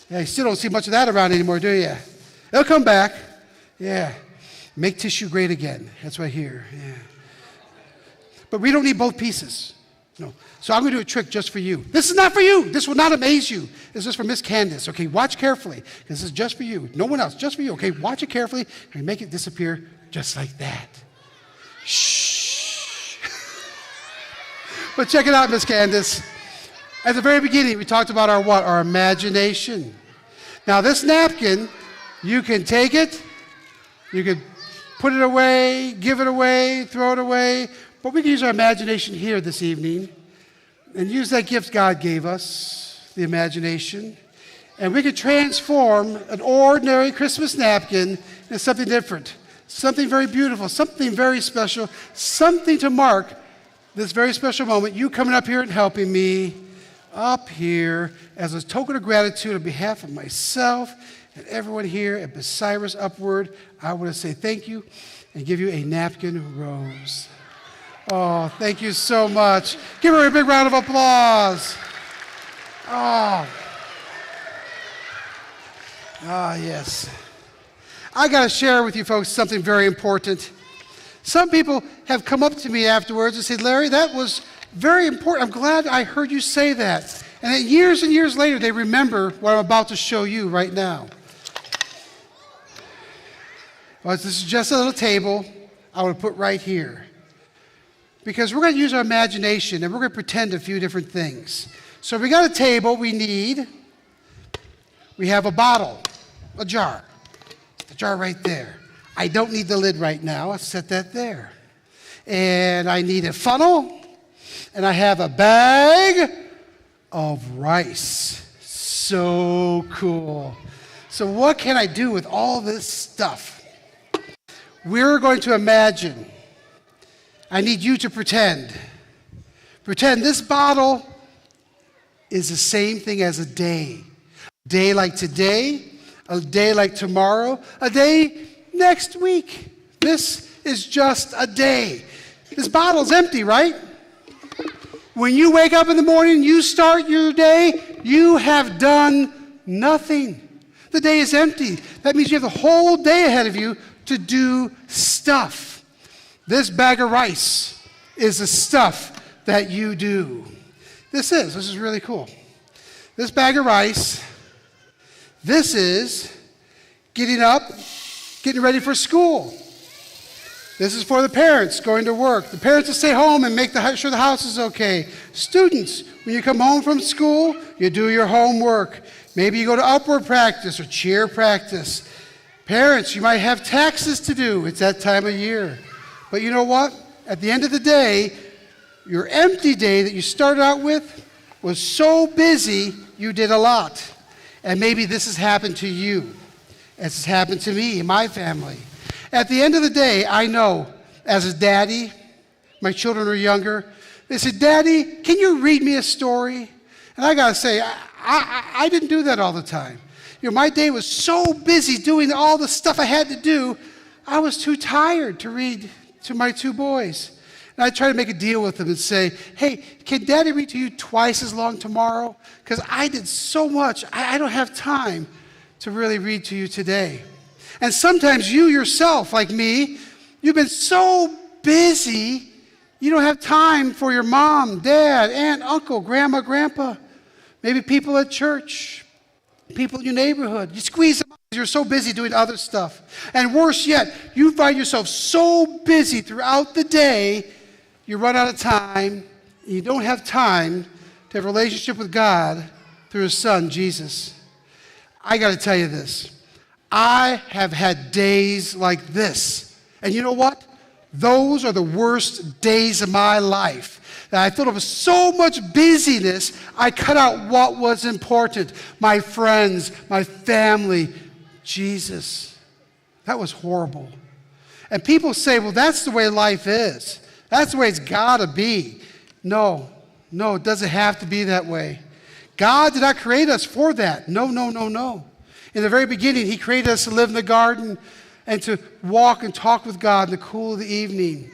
Yeah, you still don't see much of that around anymore, do you? It'll come back. Yeah. Make tissue great again. That's right here. Yeah. But we don't need both pieces. No. So I'm going to do a trick just for you. This is not for you. This will not amaze you. This is for Miss Candace. Okay, watch carefully. This is just for you. No one else, just for you. Okay, watch it carefully and make it disappear just like that. Shh. But check it out, Miss Candace. At the very beginning, we talked about our what? Our imagination. Now, this napkin, you can take it, you can put it away, give it away, throw it away, but we can use our imagination here this evening and use that gift God gave us, the imagination, and we could transform an ordinary Christmas napkin into something different, something very beautiful, something very special, something to mark this very special moment, you coming up here and helping me up here as a token of gratitude on behalf of myself and everyone here at Bucyrus Upward. I want to say thank you and give you a napkin rose. Oh, thank you so much. Give her a big round of applause. Oh, yes. I got to share with you folks something very important. Some people have come up to me afterwards and said, Larry, that was very important. I'm glad I heard you say that. And then years and years later, they remember what I'm about to show you right now. Well, this is just a little table. I would put right here. Because we're going to use our imagination and we're going to pretend a few different things. So we got a table we have a bottle, a jar. The jar right there. I don't need the lid right now. I'll set that there. And I need a funnel. And I have a bag of rice. So cool. So what can I do with all this stuff? We're going to imagine. I need you to pretend. Pretend this bottle is the same thing as a day. A day like today, a day like tomorrow, a day next week. This is just a day. This bottle's empty, right? When you wake up in the morning, you start your day, you have done nothing. The day is empty. That means you have the whole day ahead of you to do stuff. This bag of rice is the stuff that you do. This is really cool. This bag of rice, this is getting up, getting ready for school. This is for the parents going to work. The parents will stay home and make sure the house is okay. Students, when you come home from school, you do your homework. Maybe you go to upward practice or cheer practice. Parents, you might have taxes to do. It's that time of year. But you know what? At the end of the day, your empty day that you started out with was so busy, you did a lot. And maybe this has happened to you. As has happened to me and my family. At the end of the day, I know, as a daddy, my children are younger, they said, Daddy, can you read me a story? And I got to say, I didn't do that all the time. You know, my day was so busy doing all the stuff I had to do, I was too tired to read to my two boys. And I try to make a deal with them and say, hey, can Daddy read to you twice as long tomorrow? Because I did so much, I don't have time to really read to you today. And sometimes you yourself, like me, you've been so busy, you don't have time for your mom, dad, aunt, uncle, grandma, grandpa, maybe people at church, people in your neighborhood. You squeeze them out because you're so busy doing other stuff. And worse yet, you find yourself so busy throughout the day, you run out of time, and you don't have time to have a relationship with God through His Son, Jesus. I got to tell you this. I have had days like this. And you know what? Those are the worst days of my life. That I thought of so much busyness, I cut out what was important. My friends, my family, Jesus. That was horrible. And people say, well, that's the way life is. That's the way it's got to be. No, it doesn't have to be that way. God did not create us for that. No. In the very beginning, He created us to live in the garden and to walk and talk with God in the cool of the evening.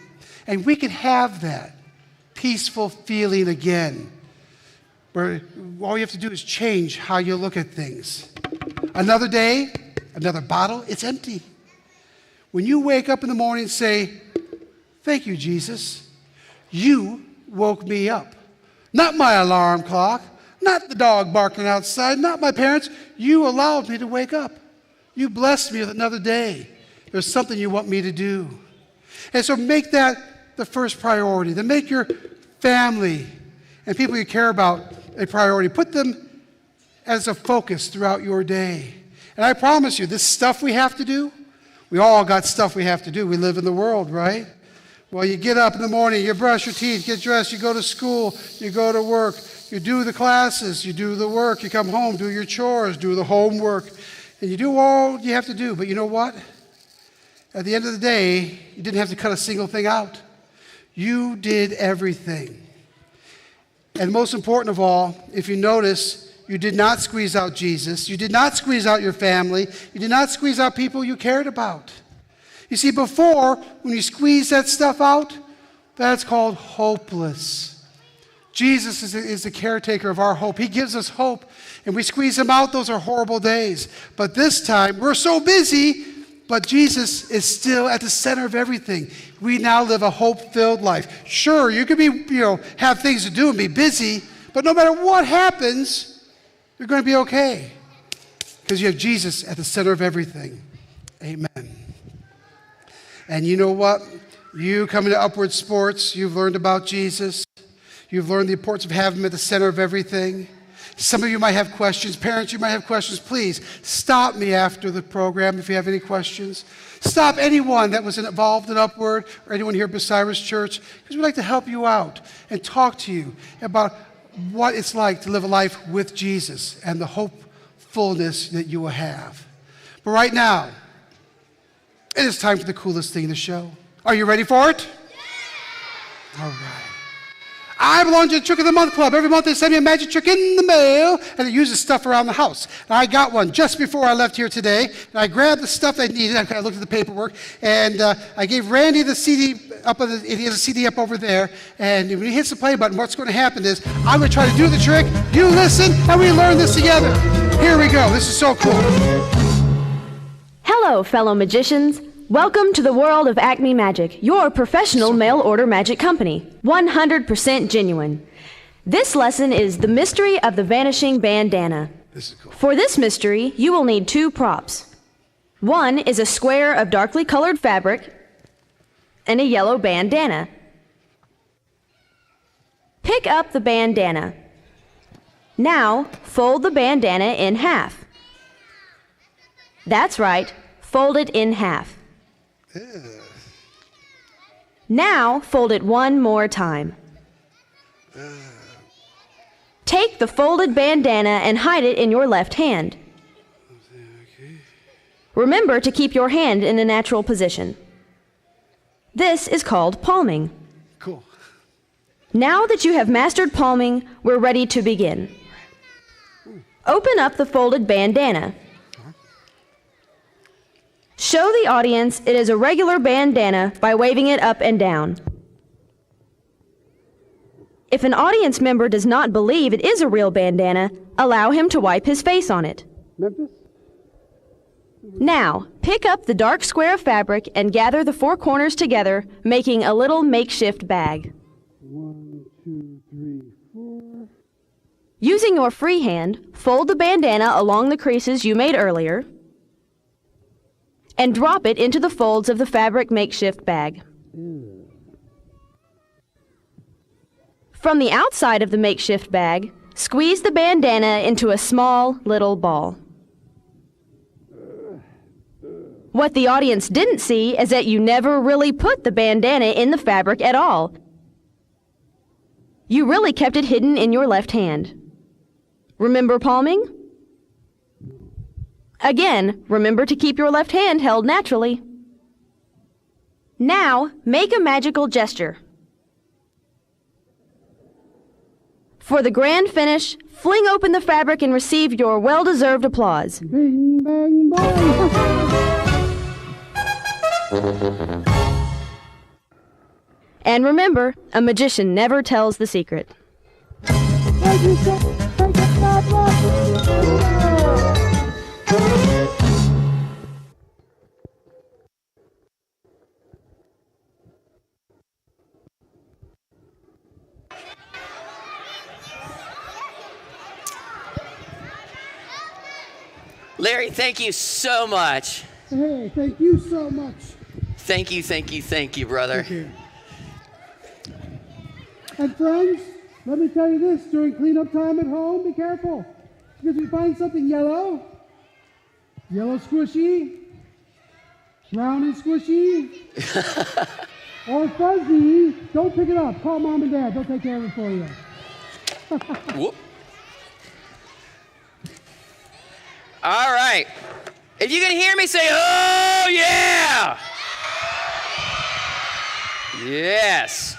And we can have that peaceful feeling again, where all you have to do is change how you look at things. Another day, another bottle, it's empty. When you wake up in the morning and say, thank you, Jesus, you woke me up. Not my alarm clock. Not the dog barking outside, not my parents. You allowed me to wake up. You blessed me with another day. There's something you want me to do. And so make that the first priority. Then make your family and people you care about a priority. Put them as a focus throughout your day. And I promise you, this stuff we have to do, we all got stuff we have to do. We live in the world, right? Well, you get up in the morning, you brush your teeth, get dressed, you go to school, you go to work. You do the classes, you do the work, you come home, do your chores, do the homework, and you do all you have to do. But you know what? At the end of the day, you didn't have to cut a single thing out. You did everything. And most important of all, if you notice, you did not squeeze out Jesus. You did not squeeze out your family. You did not squeeze out people you cared about. You see, before, when you squeeze that stuff out, that's called hopeless. Jesus is the caretaker of our hope. He gives us hope, and we squeeze Him out. Those are horrible days. But this time, we're so busy, but Jesus is still at the center of everything. We now live a hope-filled life. Sure, you could have things to do and be busy, but no matter what happens, you're going to be okay because you have Jesus at the center of everything. Amen. And you know what? You coming to Upward Sports, you've learned about Jesus. You've learned the importance of having him at the center of everything. Some of you might have questions. Parents, you might have questions. Please stop me after the program if you have any questions. Stop anyone that was involved in Upward or anyone here at Bucyrus Church, because we'd like to help you out and talk to you about what it's like to live a life with Jesus and the hopefulness that you will have. But right now, it is time for the coolest thing in the show. Are you ready for it? Yeah. All right. I belong to the Trick of the Month Club. Every month they send me a magic trick in the mail, and it uses stuff around the house. And I got one just before I left here today, and I grabbed the stuff I needed. I looked at the paperwork, and I gave Randy the CD he has a CD up over there, and when he hits the play button, what's going to happen is I'm going to try to do the trick, you listen, and we learn this together. Here we go. This is so cool.
Hello, fellow magicians. Welcome to the world of Acme Magic, your professional mail-order magic company. 100% genuine. This lesson is the mystery of the vanishing bandana.
This is cool.
For this mystery, you will need 2 props. One is a square of darkly colored fabric and a yellow bandana. Pick up the bandana. Now, fold the bandana in half. That's right, fold it in half. Now, fold it one more time. Take the folded bandana and hide it in your left hand. Remember to keep your hand in a natural position. This is called palming.
Cool.
Now that you have mastered palming, we're ready to begin. Open up the folded bandana. Show the audience it is a regular bandana by waving it up and down. If an audience member does not believe it is a real bandana, allow him to wipe his face on it.
Memphis?
Now, pick up the dark square of fabric and gather the 4 corners together, making a little makeshift bag.
1, 2, 3, 4.
Using your free hand, fold the bandana along the creases you made earlier and drop it into the folds of the fabric makeshift bag. From the outside of the makeshift bag, squeeze the bandana into a small little ball. What the audience didn't see is that you never really put the bandana in the fabric at all. You really kept it hidden in your left hand. Remember palming? Again, remember to keep your left hand held naturally. Now, make a magical gesture. For the grand finish, fling open the fabric and receive your well-deserved applause.
Bing, bang, bang.
And remember, a magician never tells the secret.
Larry, thank you so much.
Hey, thank you so much.
Thank you, brother.
Thank you. And friends, let me tell you this, during cleanup time at home, be careful. Because if you find something yellow squishy, brown and squishy, or fuzzy, don't pick it up. Call mom and dad. They'll take care of it for you.
Whoop. All right. If you can hear me, say, oh, yeah. Yes.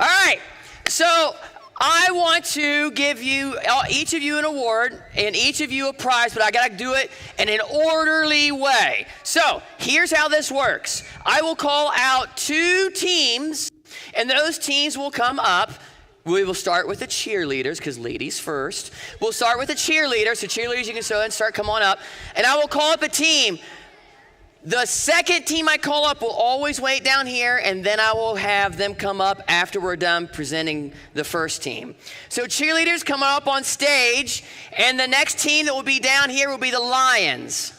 All right. So I want to give you, each of you an award and each of you a prize, but I got to do it in an orderly way. So here's how this works. I will call out 2 teams, and those teams will come up. We will start with the cheerleaders, because ladies first. We'll start with the cheerleaders. So cheerleaders, you can go ahead and start, come on up. And I will call up a team. The second team I call up will always wait down here, and then I will have them come up after we're done presenting the first team. So cheerleaders come up on stage, and the next team that will be down here will be the Lions.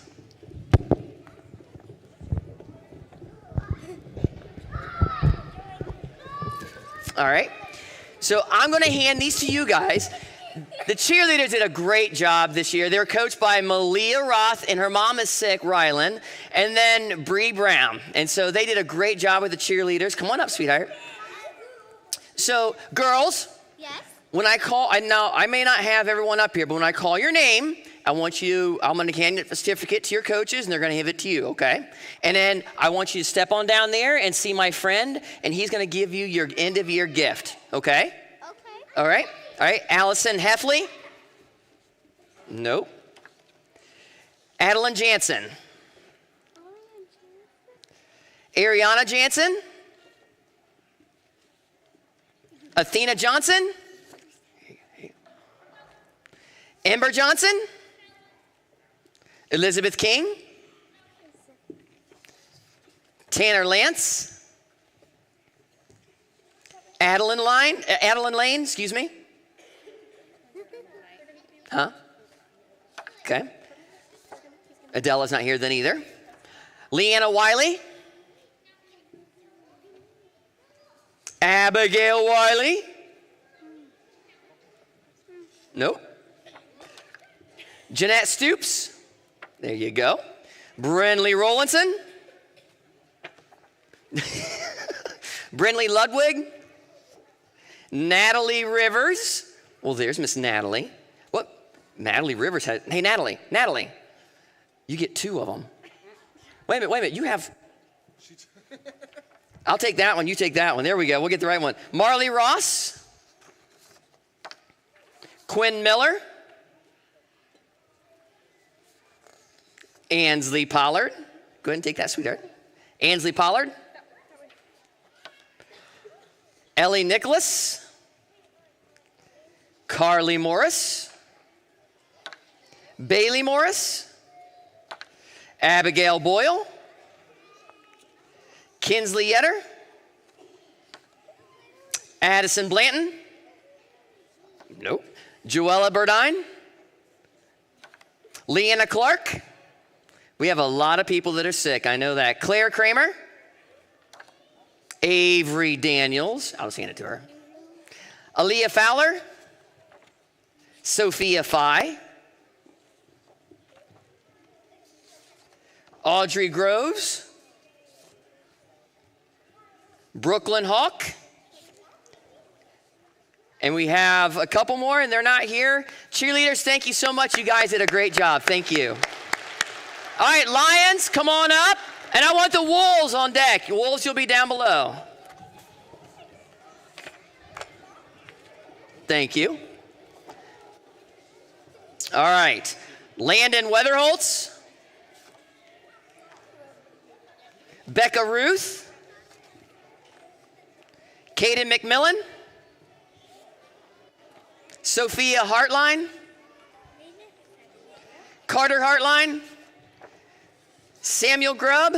All right. So I'm going to hand these to you guys. The cheerleaders did a great job this year. They're coached by Malia Roth, and her mom is sick, Rylan, and then Bree Brown. And so they did a great job with the cheerleaders. Come on up, sweetheart. So, girls,
Yes.
when I call, I may not have everyone up here, but when I call your name, I'm going to hand a certificate to your coaches, and they're going to give it to you, okay? And then I want you to step on down there and see my friend, and he's going to give you your end-of-year gift, okay?
Okay.
All right? All right, Allison Heffley? Nope. Adeline Jansen? Ariana Jansen? Athena Johnson? Ember Johnson? Elizabeth King? Tanner Lance? Adeline Lane, excuse me. Huh? Okay. Adela's not here then either. Leanna Wiley? Abigail Wiley? Nope. Jeanette Stoops? There you go. Brinley Rollinson? Brinley Ludwig? Natalie Rivers? Well, there's Miss Natalie. What? Natalie Rivers has, hey, Natalie, you get 2 of them. Wait a minute, you have, I'll take that one, you take that one. There we go, we'll get the right one. Marley Ross? Quinn Miller? Ansley Pollard? Go ahead and take that, sweetheart. Ansley Pollard? Ellie Nicholas? Carly Morris? Bailey Morris? Abigail Boyle? Kinsley Yetter? Addison Blanton? Nope. Joella Burdine? Leanna Clark? We have a lot of people that are sick, I know that. Claire Kramer? Avery Daniels, I'll just hand it to her. Aaliyah Fowler? Sophia Fye? Audrey Groves? Brooklyn Hawk? And we have a couple more, and they're not here. Cheerleaders, thank you so much. You guys did a great job. Thank you. All right, Lions, come on up. And I want the Wolves on deck. Wolves, you'll be down below. Thank you. All right. Landon Weatherholtz. Becca Ruth. Kaden McMillan. Sophia Hartline. Carter Hartline. Samuel Grubb.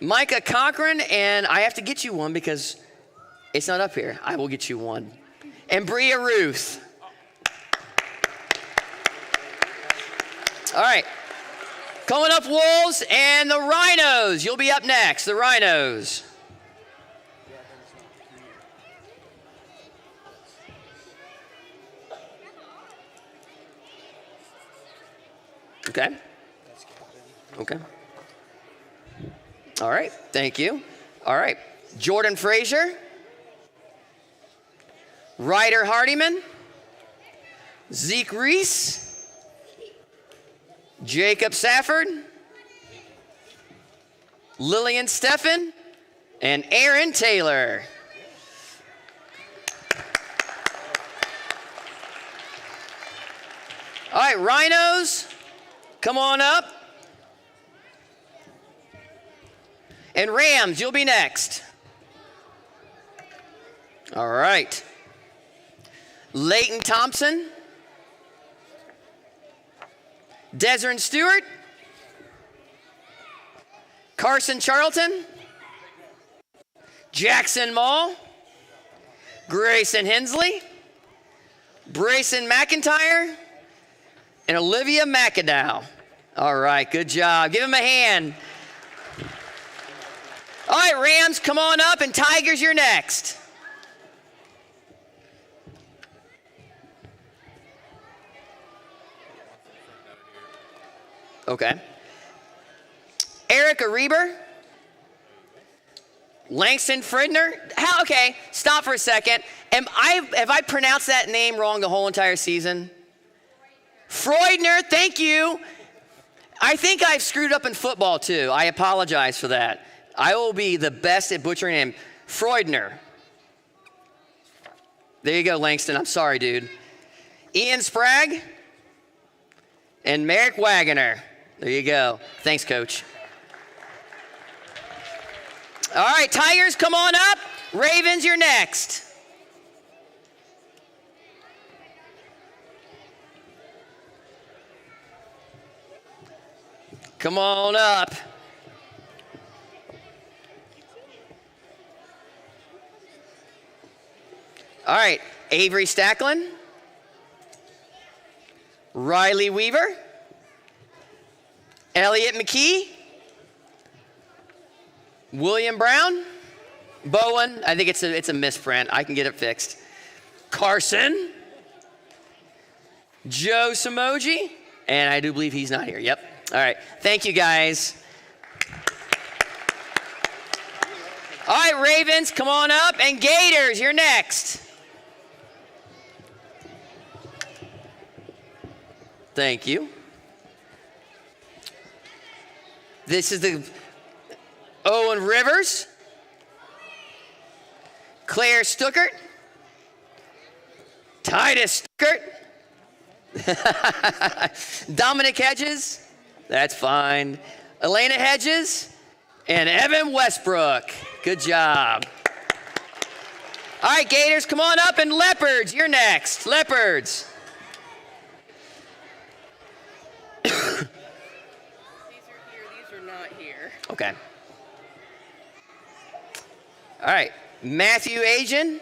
Micah Cochran. And I have to get you one because it's not up here. I will get you one. And Bria Ruth. All right. Coming up, Wolves and the Rhinos. You'll be up next, the Rhinos. Okay. Okay. All right. Thank you. All right. Jordan Frazier. Ryder Hardiman. Zeke Reese. Jacob Safford. Lillian Steffen. And Aaron Taylor. All right, Rhinos, come on up. And Rams, you'll be next. All right. Leighton Thompson. Desiree Stewart. Carson Charlton. Jackson Mall. Grayson Hensley. Brayson McIntyre. And Olivia McAdow. All right, good job. Give him a hand. All right, Rams, come on up, and Tigers, you're next. Okay. Erica Reber. Langston Fridner. Okay, stop for a second. Have I pronounced that name wrong the whole entire season? Freudner, thank you. I think I've screwed up in football too. I apologize for that. I will be the best at butchering him. Freudner. There you go, Langston. I'm sorry, dude. Ian Sprague and Merrick Wagoner. There you go. Thanks, Coach. All right, Tigers, come on up. Ravens, you're next. Come on up. All right, Avery Stacklin, Riley Weaver, Elliot McKee, William Brown, Bowen, I think it's a misprint. I can get it fixed. Carson, Joe Samoji, and I do believe he's not here. Yep. All right. Thank you, guys. All right, Ravens, come on up. And Gators, you're next. Thank you. This is the Owen Rivers, Claire Stuckert, Titus Stuckert, Dominic Hedges, that's fine, Elena Hedges, and Evan Westbrook. Good job. All right, Gators, come on up, and Leopards, you're next. Leopards.
These are here, these are not here.
Okay. All right, Matthew Agen,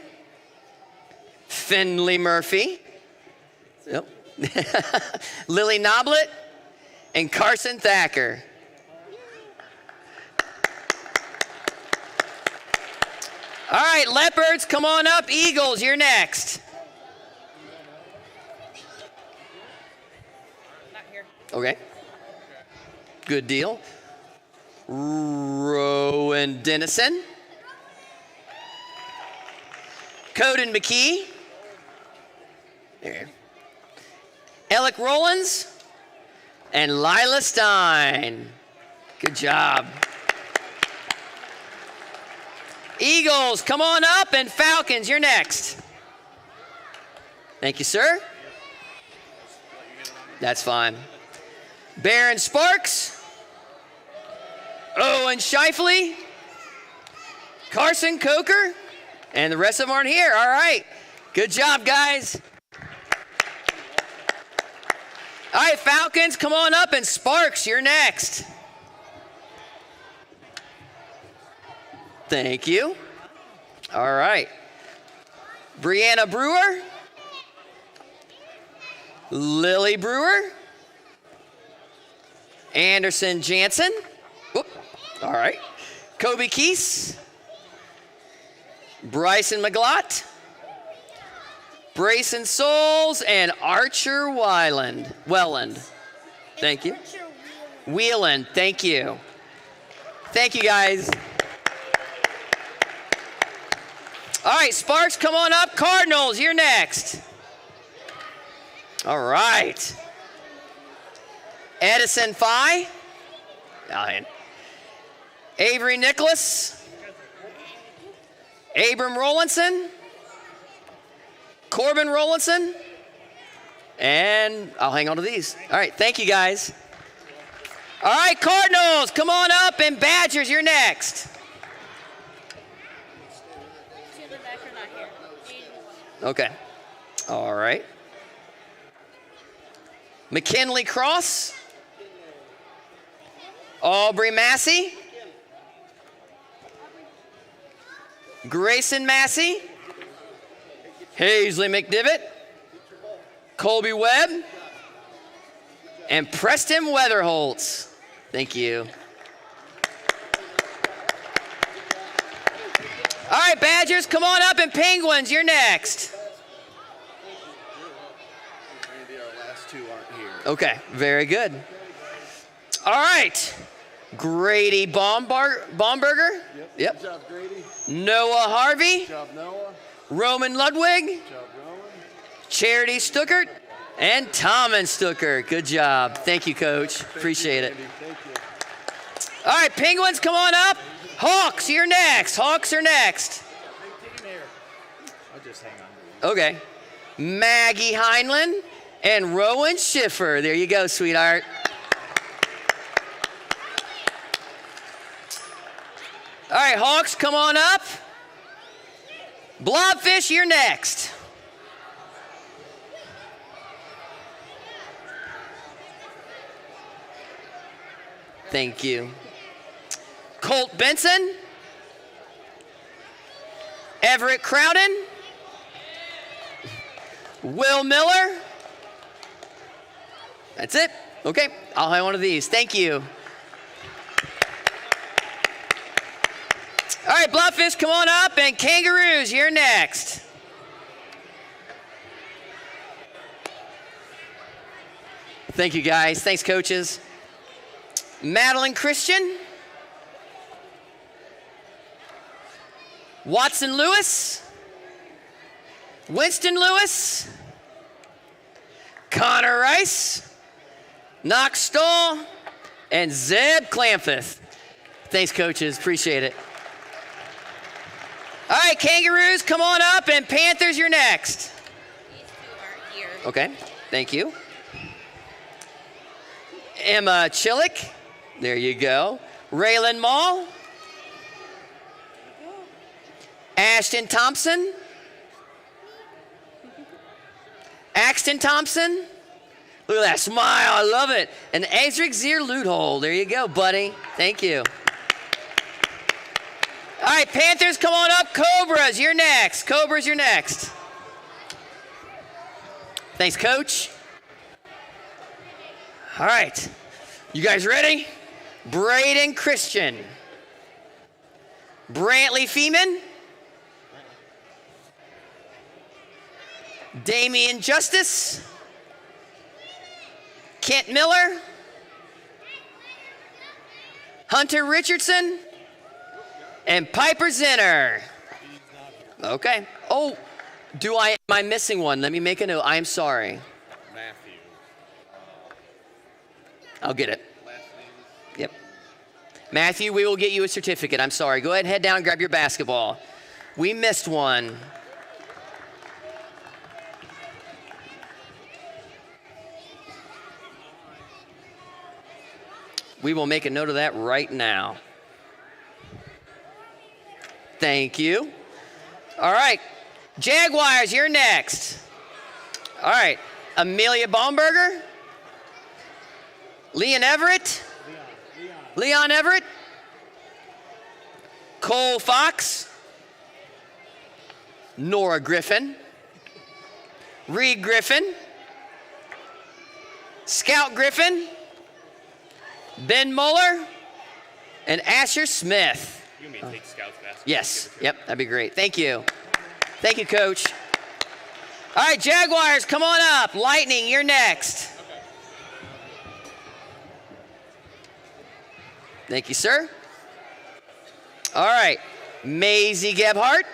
Finley Murphy, yep. Lily Noblet, and Carson Thacker. All right, Leopards, come on up. Eagles, you're next.
Not here.
Okay. Good deal. Rowan Dennison. Coden McKee. There. Alec Rollins. And Lila Stein. Good job. Eagles, come on up, and Falcons, you're next. Thank you, sir. That's fine. Baron Sparks, Owen Shifley, Carson Coker, and the rest of them aren't here. All right. Good job, guys. All right, Falcons, come on up, and Sparks, you're next. Thank you. All right. Brianna Brewer, Lily Brewer, Anderson Jansen. Whoop. All right. Kobe Keese, Bryson McGlott, Brayson Souls, and Archer Welland. Thank you. Wheeland, thank you. Thank you, guys. All right, Sparks, come on up. Cardinals, you're next. All right. Edison Phi. Avery Nicholas. Abram Rollinson. Corbin Rollinson. And I'll hang on to these. All right, thank you, guys. All right, Cardinals, come on up. And Badgers, you're next. Okay. All right. McKinley Cross. Aubrey Massey. Grayson Massey. Hazley McDivitt. Colby Webb. And Preston Weatherholtz. Thank you. All right, Badgers, come on up, and Penguins, you're next.
Maybe our last two aren't here.
Okay, very good. All right. Grady Baumberger. Yep.
Good job, Grady.
Noah Harvey.
Good job, Noah.
Roman Ludwig.
Good job, Rowan.
Charity Stuckert. And Tommen Stuckert. Good job. Thank you, Coach. Appreciate it.
Andy. Thank you.
All right, Penguins, come on up. Hawks, you're next. Hawks are next.
Big team here. I'll just hang on.
Okay. Maggie Heinlein and Rowan Schiffer. There you go, sweetheart. All right, Hawks, come on up. Blobfish, you're next. Thank you. Colt Benson. Everett Crowden. Will Miller. That's it. Okay, I'll have one of these. Thank you. All right, Blobfish, come on up, and Kangaroos, you're next. Thank you, guys. Thanks, coaches. Madeline Christian. Watson Lewis. Winston Lewis. Connor Rice. Knox Stahl. And Zeb Clamfith. Thanks, coaches. Appreciate it. All right, Kangaroos, come on up, and Panthers, you're next.
These two aren't here.
Okay, thank you. Emma Chillick, there you go. Raylan Mall. Ashton Thompson. Axton Thompson. Look at that smile, I love it. And Ezric Zier Loothole, there you go, buddy. Thank you. All right, Panthers, come on up. Cobras, you're next. Cobras, you're next. Thanks, Coach. All right, you guys ready? Braden Christian. Brantley Feeman. Damian Justice. Kent Miller. Hunter Richardson. And Piper Zinner. Okay. Oh, am I missing one? Let me make a note. I'm sorry.
Matthew.
I'll get it.
Last name.
Yep. Matthew, we will get you a certificate. I'm sorry. Go ahead and head down and grab your basketball. We missed one. We will make a note of that right now. Thank you. All right. Jaguars, you're next. All right. Amelia Baumberger. Leon Everett. Leon Everett. Cole Fox. Nora Griffin. Reed Griffin. Scout Griffin. Ben Muller. And Asher Smith.
You mean take Scouts basketball?
Yes. Yep, that'd be great. Thank you. Thank you, Coach. All right, Jaguars, come on up. Lightning, you're next.
Okay.
Thank you, sir. All right, Maisie Gebhardt.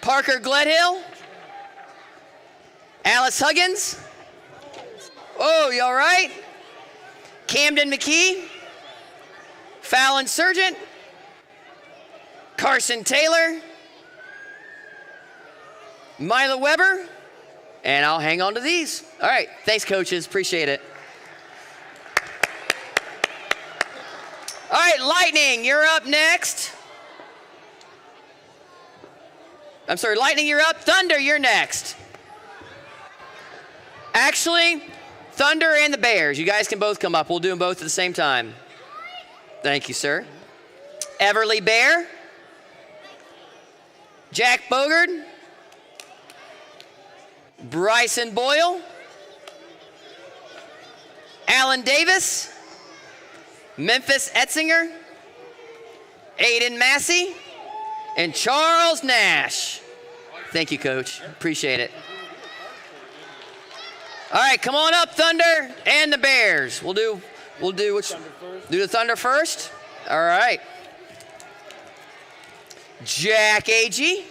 Parker Gledhill. Alice Huggins. Oh, you all right? Camden McKee. Fallon Sargent. Carson Taylor. Mila Weber. And I'll hang on to these. All right, thanks, coaches. Appreciate it. All right, Lightning, you're up next. I'm sorry, Lightning, you're up. Thunder, you're next. Actually, Thunder and the Bears. You guys can both come up. We'll do them both at the same time. Thank you, sir. Everly Bear. Jack Bogard. Bryson Boyle. Alan Davis. Memphis Etzinger. Aiden Massey. And Charles Nash. Thank you, Coach. Appreciate it. All right, come on up, Thunder and the Bears. We'll do which? Do the Thunder first. All right. Jack Agee.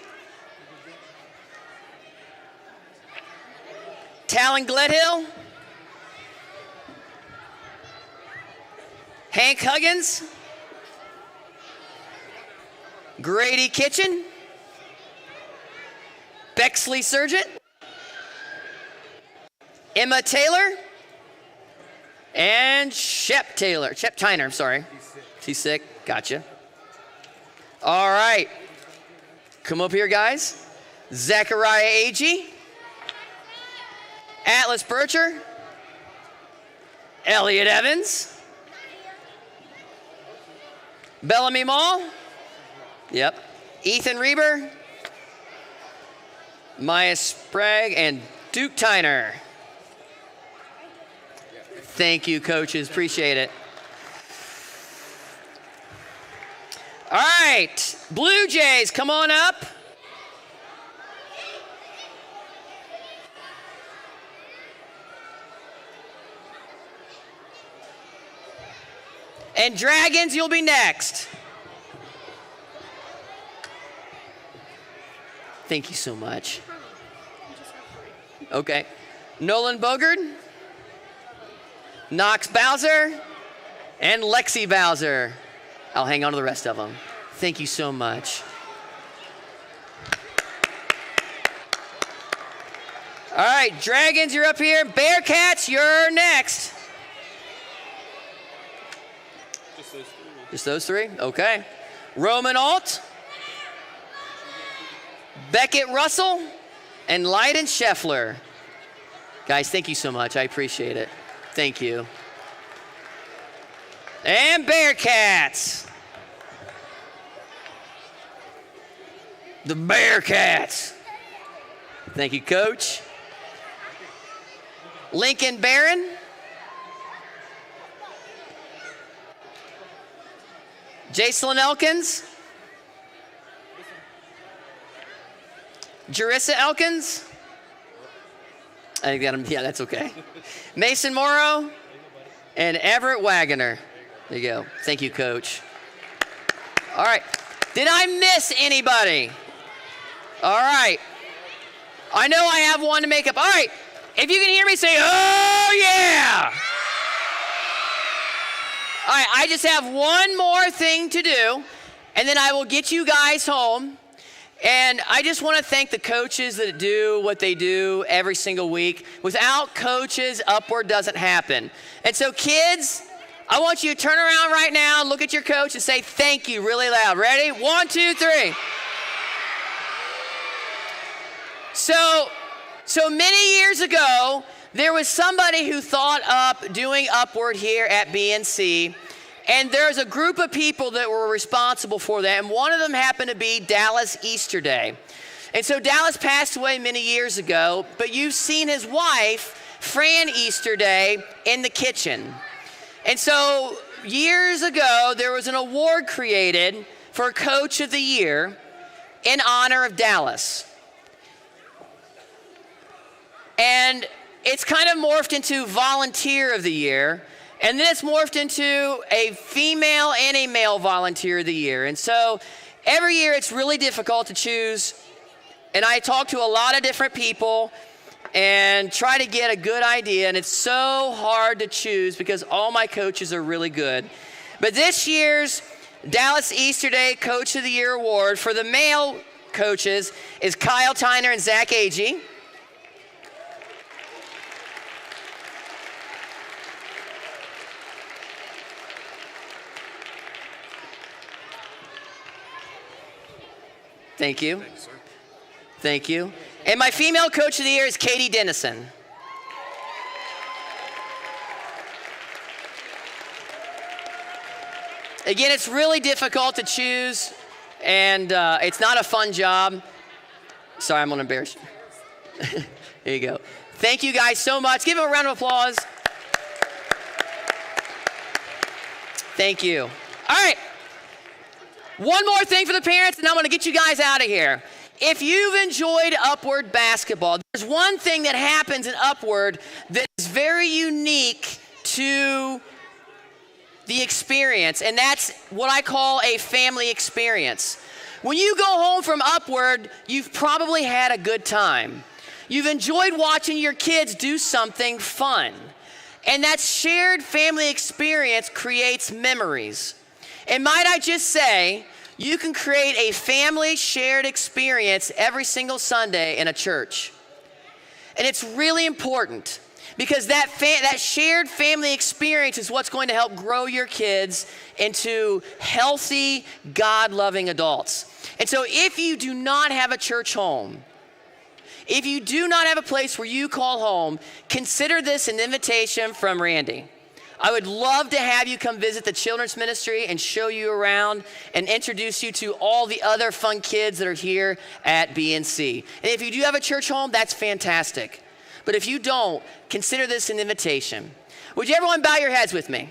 Talon Gledhill. Hank Huggins. Grady Kitchen. Bexley Surgent. Emma Taylor. And Shep Tyner, I'm sorry. He's sick. Gotcha. All right. Come up here, guys. Zachariah Agee. Atlas Bircher. Elliot Evans. Bellamy Mall. Yep. Ethan Reber. Maya Sprague and Duke Tyner. Thank you, coaches. Appreciate it. All right. Blue Jays, come on up. And Dragons, you'll be next. Thank you so much. Okay. Nolan Bogard. Knox Bowser, and Lexi Bowser. I'll hang on to the rest of them. Thank you so much. All right, Dragons, you're up here. Bearcats, you're next. Just those three? Okay. Roman Alt, Beckett Russell, and Leiden Scheffler. Guys, thank you so much. I appreciate it. Thank you. And Bearcats. The Bearcats. Thank you, Coach. Lincoln Barron. Jacelyn Elkins. Jarissa Elkins. I got him. Yeah, that's okay. Mason Morrow and Everett Wagoner. There you go. Thank you, Coach. All right. Did I miss anybody? All right. I know I have one to make up. All right. If you can hear me say, oh, yeah. All right. I just have one more thing to do, and then I will get you guys home. And I just want to thank the coaches that do what they do every single week. Without coaches, Upward doesn't happen. And so, kids, I want you to turn around right now, look at your coach, and say thank you really loud. Ready? 1, 2, 3. So many years ago, there was somebody who thought up doing Upward here at BNC. And there's a group of people that were responsible for that, and one of them happened to be Dallas Easterday. And so Dallas passed away many years ago, but you've seen his wife, Fran Easterday, in the kitchen. And so years ago, there was an award created for Coach of the Year in honor of Dallas. And it's kind of morphed into Volunteer of the Year. And then it's morphed into a female and a male Volunteer of the Year. And so every year it's really difficult to choose. And I talk to a lot of different people and try to get a good idea. And it's so hard to choose because all my coaches are really good. But this year's Dallas Easterday Coach of the Year Award for the male coaches is Kyle Tyner and Zach Agee. Thank you. Thank you, sir. Thank you. And my female coach of the year is Katie Dennison. Again, it's really difficult to choose, and it's not a fun job. Sorry, I'm going to embarrass you. There you go. Thank you guys so much. Give them a round of applause. Thank you. All right. One more thing for the parents, and I'm going to get you guys out of here. if you've enjoyed Upward basketball, there's one thing that happens in Upward that is very unique to the experience, and that's what I call a family experience. When you go home from Upward, you've probably had a good time. You've enjoyed watching your kids do something fun. And that shared family experience creates memories. And might I just say, you can create a family shared experience every single Sunday in a church. And it's really important because that shared family experience is what's going to help grow your kids into healthy, God-loving adults. And so if you do not have a church home, if you do not have a place where you call home, consider this an invitation from Randy. I would love to have you come visit the children's ministry and show you around and introduce you to all the other fun kids that are here at BNC. And if you do have a church home, that's fantastic. But if you don't, consider this an invitation. Would you everyone bow your heads with me?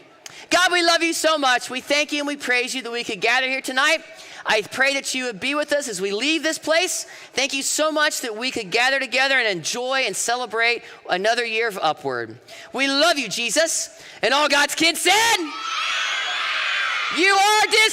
God, we love you so much. We thank you and we praise you that we could gather here tonight. I pray that you would be with us as we leave this place. Thank you so much that we could gather together and enjoy and celebrate another year of Upward. We love you, Jesus. And all God's kids said, you are dismissed.